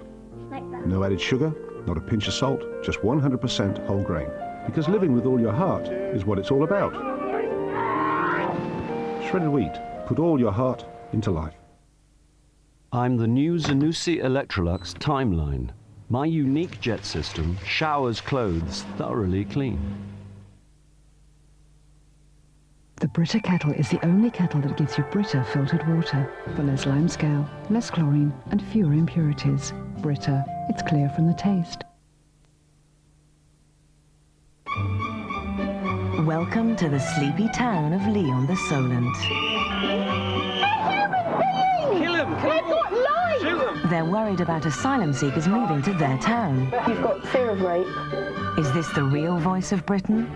Speaker 23: No added sugar, not a pinch of salt, just 100% whole grain. Because living with all your heart is what it's all about. Shredded wheat. Put all your heart into life.
Speaker 24: I'm the new Zanussi Electrolux Timeline. My unique jet system showers clothes thoroughly clean.
Speaker 26: The Brita kettle is the only kettle that gives you Brita filtered water for less limescale, less chlorine and fewer impurities. Brita, it's clear from the taste.
Speaker 25: Welcome to the sleepy town of Lyon the Solent.
Speaker 6: Kill him! Shoot him!
Speaker 25: They're worried about asylum seekers moving to their town.
Speaker 22: You've got fear of rape.
Speaker 25: Is this the real voice of Britain?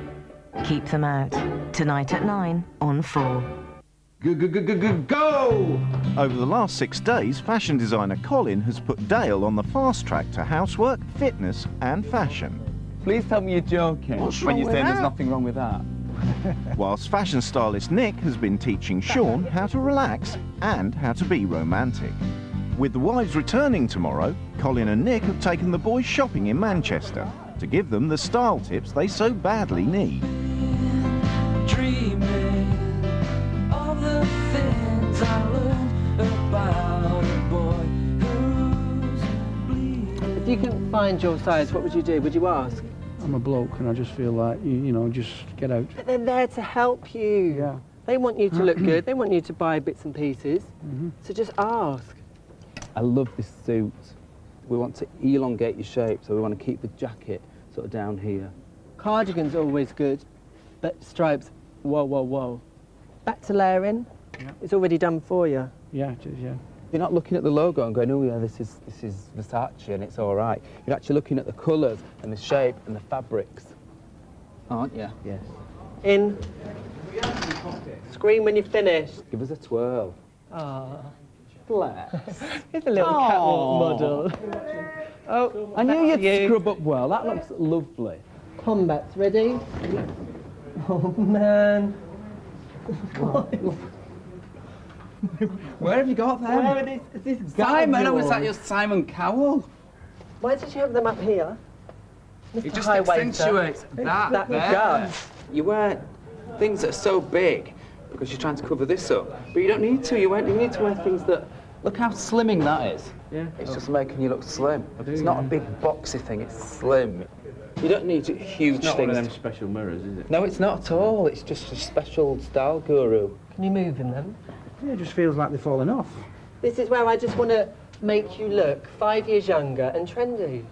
Speaker 25: Keep them out. Tonight at 9 on 4.
Speaker 1: Go! Over the last 6 days, fashion designer Colin has put Dale on the fast track to housework, fitness and fashion.
Speaker 8: Please tell me you're joking when you say there's nothing wrong with that.
Speaker 1: Whilst fashion stylist Nick has been teaching Sean how to relax and how to be romantic. With the wives returning tomorrow, Colin and Nick have taken the boys shopping in Manchester to give them the style tips they so badly need.
Speaker 27: Dreaming of the things I learned about a boy who's bleeding.
Speaker 3: If you couldn't find your size, what would you do? Would you ask?
Speaker 7: I'm a bloke and I just feel like, you know, just get out.
Speaker 3: But they're there to help you.
Speaker 7: Yeah.
Speaker 3: They want you to look good. They want you to buy bits and pieces. So just ask.
Speaker 8: I love this suit. We want to elongate your shape, so we want to keep the jacket sort of down here.
Speaker 3: Cardigan's always good, but stripes, whoa, whoa, whoa. Back to layering.
Speaker 8: Yeah.
Speaker 3: It's already done for you.
Speaker 7: Yeah, it is, yeah.
Speaker 8: You're not looking at the logo and going, oh yeah, this is Versace and it's all right. You're actually looking at the colours and the shape and the fabrics, aren't you? Yes.
Speaker 3: In. Scream when you've finished.
Speaker 8: Give us a twirl.
Speaker 3: Ah.
Speaker 8: Bless.
Speaker 3: He's a little catwalk model. Oh,
Speaker 8: I knew you'd scrub up well. That looks lovely.
Speaker 3: Combats ready? Oh man.
Speaker 8: Where have you got them?
Speaker 3: Where are these? Is this
Speaker 8: Simon, I was at your Simon Cowell.
Speaker 3: Why did you have them up here?
Speaker 8: It just accentuates that there.
Speaker 3: Guts.
Speaker 8: You wear things that are so big because you're trying to cover this up, but you don't need to. You need to wear things that. Look how slimming that is.
Speaker 3: Yeah.
Speaker 8: It's just making you look slim. It's not a big boxy thing. It's slim. You don't need huge
Speaker 6: It's not
Speaker 8: things.
Speaker 6: one of them special mirrors, is it?
Speaker 8: No, it's not at all. It's just a special style guru.
Speaker 3: Can you move in them?
Speaker 7: Yeah, it just feels like they're falling off.
Speaker 3: This is where I just want to make you look 5 years younger and trendy.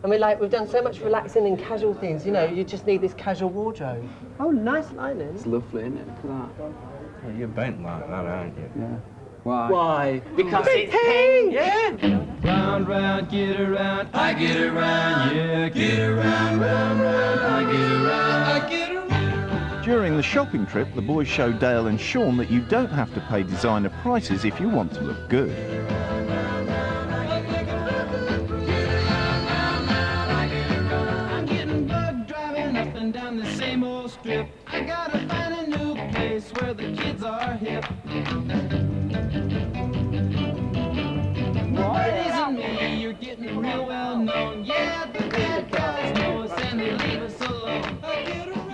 Speaker 3: And we've done so much relaxing and casual things, you know, you just need this casual wardrobe. Oh, nice lining.
Speaker 8: It's lovely, isn't it? Look at that.
Speaker 6: Oh, you're bent like that, aren't you?
Speaker 8: Yeah. Why?
Speaker 3: Why?
Speaker 8: Because it's pink!
Speaker 27: Yeah! Round, round, get around, I get around, yeah, get around, round, round, I get around, I get around.
Speaker 1: During the shopping trip, the boys show Dale and Sean that you don't have to pay designer prices if you want to look good.
Speaker 27: I'm getting bug driving up and down the same old strip. I gotta find a new place where the kids are hip. Ladies and me, you're getting real well known. Yeah, the bad guys know us and they leave us alone.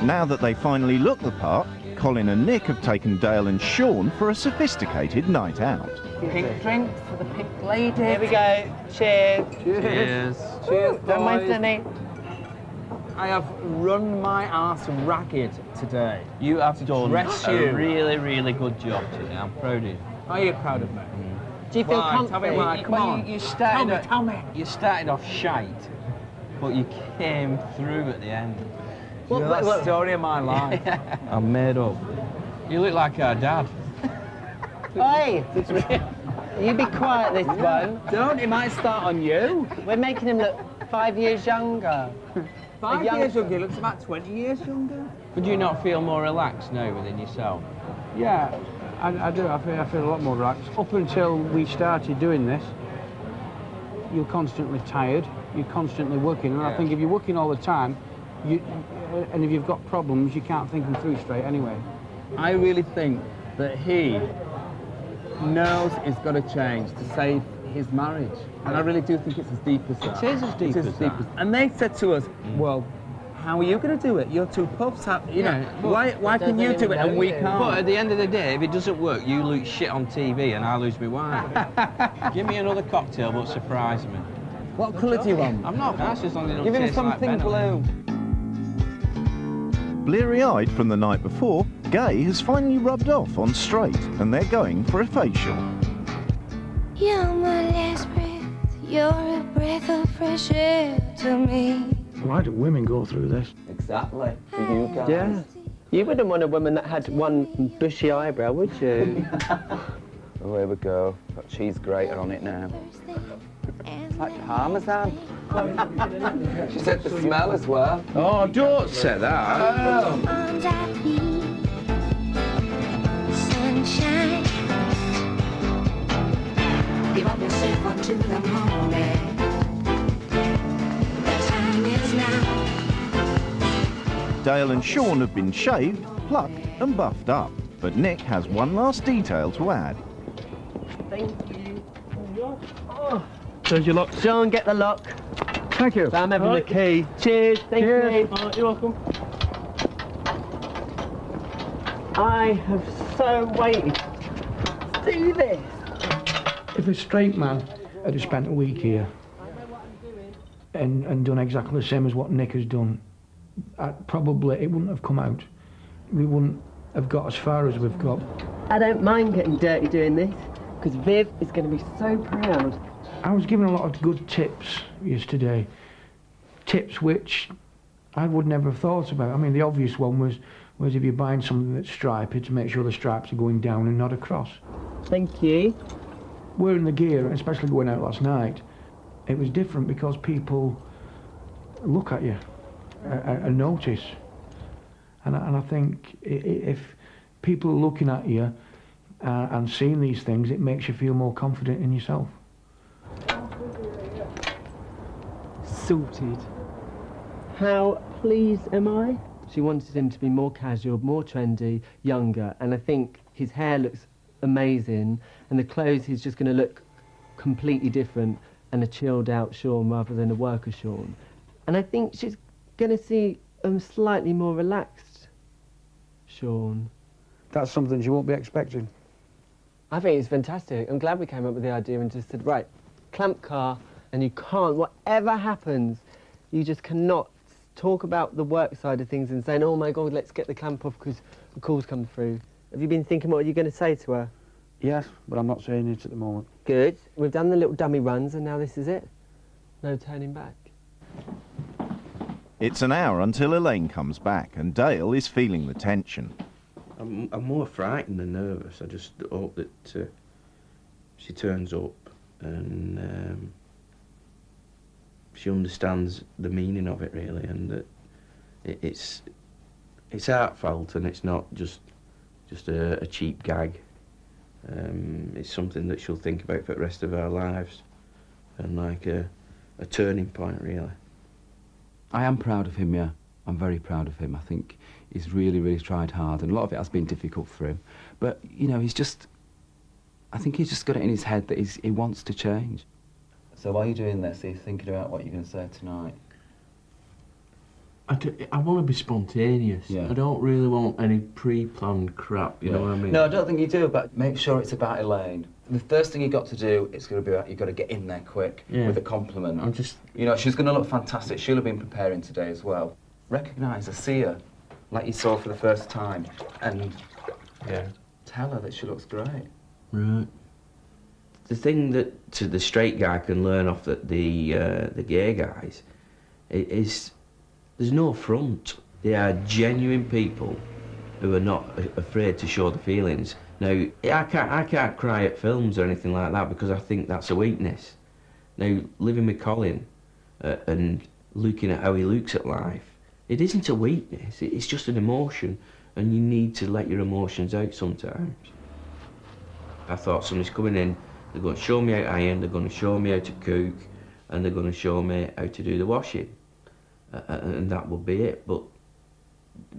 Speaker 1: Now that they finally look the part, Colin and Nick have taken Dale and Sean for a sophisticated night out.
Speaker 2: Pink drinks for the pink lady.
Speaker 5: Here we go. Cheers.
Speaker 2: Cheers.
Speaker 5: Cheers,
Speaker 2: Don't mind
Speaker 5: boys.
Speaker 2: any.
Speaker 5: I have run my arse ragged today.
Speaker 2: You have done
Speaker 5: Dress
Speaker 2: a
Speaker 5: you.
Speaker 2: really, really good job today. I'm proud of you.
Speaker 5: Are you proud of me? Do you feel
Speaker 2: Why?
Speaker 5: comfy?
Speaker 2: Tell me why. Come on. You started
Speaker 5: tell me.
Speaker 2: You started off shite, but you came through at the end.
Speaker 5: You're the story of my life.
Speaker 2: I'm made up. You look like our dad.
Speaker 5: Hey! You be quiet, this one. Don't, it might start on you. We're making him look 5 years younger.
Speaker 2: 5 years younger? He looks about 20 years younger. Would you not feel more relaxed now within yourself?
Speaker 7: Yeah, I do. I feel a lot more relaxed. Up until we started doing this, you're constantly tired, you're constantly working, and I think if you're working all the time, and if you've got problems, you can't think them through straight anyway.
Speaker 5: I really think that he knows he's got to change to save his marriage. And I really do think it's as deep as that.
Speaker 2: It is as deep as that.
Speaker 5: And they said to us, well, how are you going to do it? You're two puffs. You know, why can you do it and we can't?
Speaker 2: But at the end of the day, if it doesn't work, you look shit on TV and I lose my wine. Give me another cocktail, but surprise me.
Speaker 5: What colour do you want?
Speaker 2: I'm not fast, as long as it
Speaker 5: Give
Speaker 2: don't
Speaker 5: him
Speaker 2: taste like
Speaker 5: something
Speaker 2: venom.
Speaker 5: blue.
Speaker 1: Bleary-eyed from the night before, Gay has finally rubbed off on Straight, and they're going for a facial.
Speaker 10: You're my last breath, you're a breath of fresh air to me.
Speaker 7: Why do women go through this?
Speaker 5: Exactly. For you guys. Yeah. You wouldn't want a woman that had one bushy eyebrow, would you?
Speaker 8: Oh, here we go. Got cheese grater on it now. It's like parmesan. She said the smell as well.
Speaker 6: Oh, don't say that.
Speaker 8: Oh.
Speaker 10: Sunshine. Give up yourself until the morning. The time is now.
Speaker 1: Dale and Sean have been shaved, plucked and buffed up, but Nick has one last detail to add.
Speaker 5: Thank you.
Speaker 7: Oh. There's your lock.
Speaker 5: Sean, get the lock.
Speaker 7: Thank you.
Speaker 5: I'm having the key. Cheers. Thank you.
Speaker 7: Oh, you're welcome.
Speaker 5: I have so waited to do this.
Speaker 7: If a straight man had spent a week here and done exactly the same as what Nick has done, probably it wouldn't have come out. We wouldn't have got as far as we've got.
Speaker 5: I don't mind getting dirty doing this, because Viv is going to be so proud.
Speaker 7: I was given a lot of good tips yesterday. Tips which I would never have thought about. I mean, the obvious one was if you're buying something that's striped, to make sure the stripes are going down and not across.
Speaker 5: Thank you.
Speaker 7: Wearing the gear, especially going out last night, it was different because people look at you and notice. And I think if people are looking at you and seeing these things, it makes you feel more confident in yourself.
Speaker 5: Sorted. How pleased am I? She wanted him to be more casual, more trendy, younger, and I think his hair looks amazing, and the clothes he's just going to look completely different and a chilled out Sean rather than a worker Sean. And I think she's going to see a slightly more relaxed Sean.
Speaker 7: That's something she won't be expecting.
Speaker 5: I think it's fantastic. I'm glad we came up with the idea and just said, right, clamp car, and you can't, whatever happens, you just cannot talk about the work side of things and saying, oh my God, let's get the clamp off because the call's come through. Have you been thinking what are you going to say to her?
Speaker 7: Yes, but I'm not saying it at the moment.
Speaker 5: Good. We've done the little dummy runs and now this is it. No turning back.
Speaker 1: It's an hour until Elaine comes back and Dale is feeling the tension.
Speaker 6: I'm more frightened than nervous. I just hope that she turns up and she understands the meaning of it really, and that it's it's heartfelt and it's not just a cheap gag. It's something that she'll think about for the rest of our lives, and like a turning point, really.
Speaker 8: I am proud of him, yeah. I'm very proud of him. I think he's really, really tried hard, and a lot of it has been difficult for him. But, you know, I think he's just got it in his head that he wants to change.
Speaker 4: So while you're doing this, are you thinking about what you're going to say tonight?
Speaker 6: I want to be spontaneous.
Speaker 4: Yeah.
Speaker 6: I don't really want any pre-planned crap, you know what I mean?
Speaker 4: No, I don't think you do, but make sure it's about Elaine. The first thing you've got to do, it's going to be about, you've got to get in there quick with a compliment. You know, she's going to look fantastic. She'll have been preparing today as well. Recognise her, see her, like you saw for the first time, and tell her that she looks great.
Speaker 6: Right. The thing that the straight guy can learn off the gay guys is there's no front. They are genuine people who are not afraid to show the feelings. Now, I can't cry at films or anything like that because I think that's a weakness. Now, living with Colin and looking at how he looks at life, it isn't a weakness, it's just an emotion, and you need to let your emotions out sometimes. I thought somebody's coming in, they're going to show me how to iron, they're going to show me how to cook, and they're going to show me how to do the washing. And that will be it. But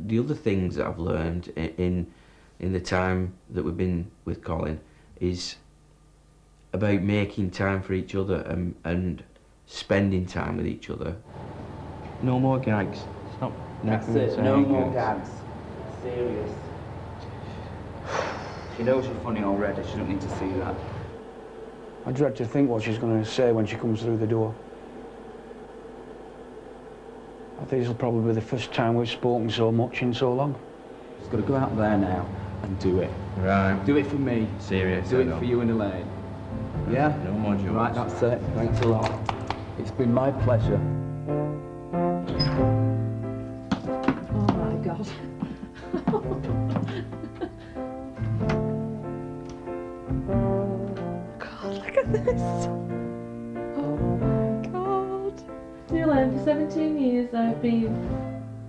Speaker 6: the other things that I've learned in the time that we've been with Colin is about making time for each other and spending time with each other. No more gags. Stop.
Speaker 4: That's it, no more gags. Serious. She knows you're funny already, she don't need to see that.
Speaker 7: I dread to think what she's going to say when she comes through the door. I think this will probably be the first time we've spoken so much in so long.
Speaker 4: She's got to go out there now and do it.
Speaker 6: Right.
Speaker 4: Do it for me.
Speaker 6: Serious.
Speaker 4: Do it for you and Elaine. Yeah?
Speaker 6: No more jokes.
Speaker 4: Right, that's it. Thanks a lot. It's been my pleasure.
Speaker 9: Oh my God. God, look at this. Oh my God. Elaine, for 17 years I've been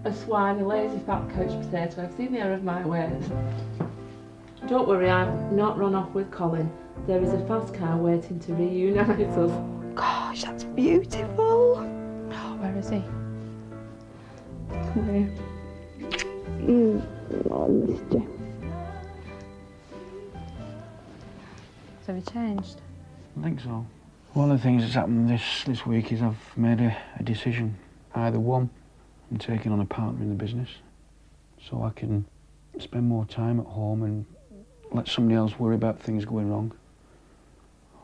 Speaker 9: a swine, a lazy fat couch potato. I've seen the error of my ways. Don't worry, I've not run off with Colin. There is a fast car waiting to reunite us.
Speaker 22: Gosh, that's beautiful.
Speaker 9: Oh, where is he?
Speaker 22: Come here. Oh, I missed you.
Speaker 9: So have you changed?
Speaker 7: I think so. One of the things that's happened this week is I've made a decision. Either one, I'm taking on a partner in the business so I can spend more time at home and let somebody else worry about things going wrong.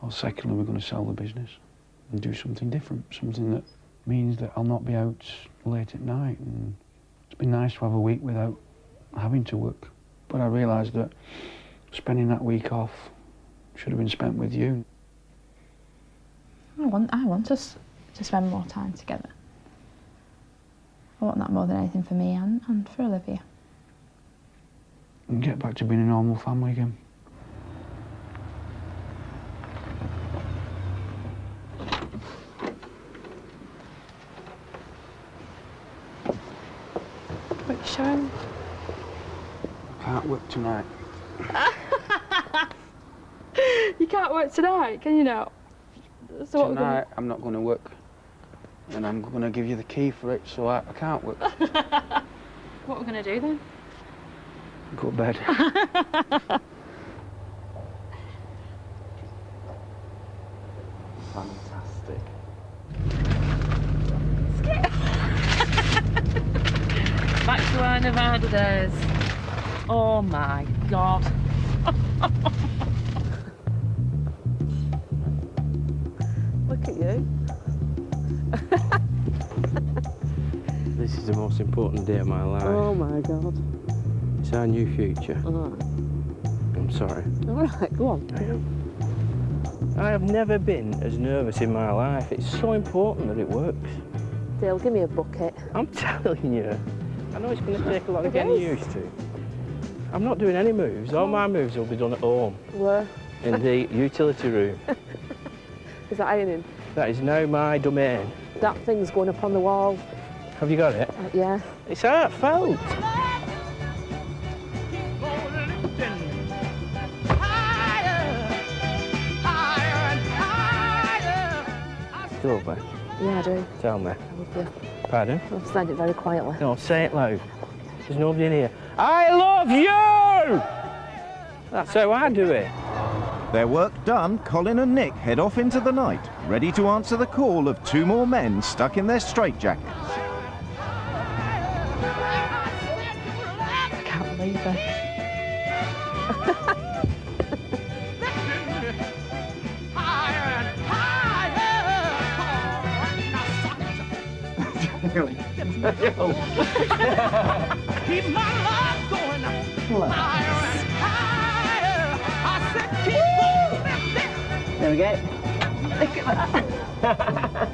Speaker 7: Or secondly, we're going to sell the business and do something different, something that means that I'll not be out late at night. And it's been nice to have a week without having to work. But I realised that spending that week off should have been spent with you.
Speaker 9: I want us to spend more time together. I want that more than anything for me and for Olivia.
Speaker 7: And get back to being a normal family again.
Speaker 9: What are you showing?
Speaker 7: I can't work tonight.
Speaker 9: You can't work tonight, can you not? So what
Speaker 7: Tonight, I'm not going to work. And I'm going to give you the key for it, so I can't work.
Speaker 9: What are we going to do then?
Speaker 7: Go to bed.
Speaker 4: Fantastic.
Speaker 9: Back to our Nevada days. Oh my God.
Speaker 5: Look at you.
Speaker 2: This is the most important day of my life.
Speaker 5: Oh my God.
Speaker 2: It's our new future.
Speaker 5: Alright.
Speaker 2: I'm sorry.
Speaker 5: Alright, go on.
Speaker 2: I have never been as nervous in my life. It's so important that it works.
Speaker 9: Dale, give me a bucket.
Speaker 2: I'm telling you. I know it's going to take a lot of
Speaker 9: It
Speaker 2: getting
Speaker 9: is.
Speaker 2: used to. I'm not doing any moves. All my moves will be done at home.
Speaker 9: Where?
Speaker 2: In the utility room.
Speaker 9: Is that ironing?
Speaker 2: That is now my domain.
Speaker 9: That thing's going up on the wall.
Speaker 2: Have you got it?
Speaker 9: Yeah.
Speaker 2: It's heartfelt. love me?
Speaker 9: Yeah, I do.
Speaker 2: Tell me.
Speaker 9: I love you.
Speaker 2: Pardon?
Speaker 9: I've said it very quietly.
Speaker 2: No, say it loud. There's nobody in here. I love you! That's how I do it.
Speaker 1: Their work done, Colin and Nick head off into the night, ready to answer the call of 2 more men stuck in their straitjackets.
Speaker 9: I can't believe it.
Speaker 27: Keep my love going higher and higher. I said keep on lifting.
Speaker 5: There we go.
Speaker 27: Look at that.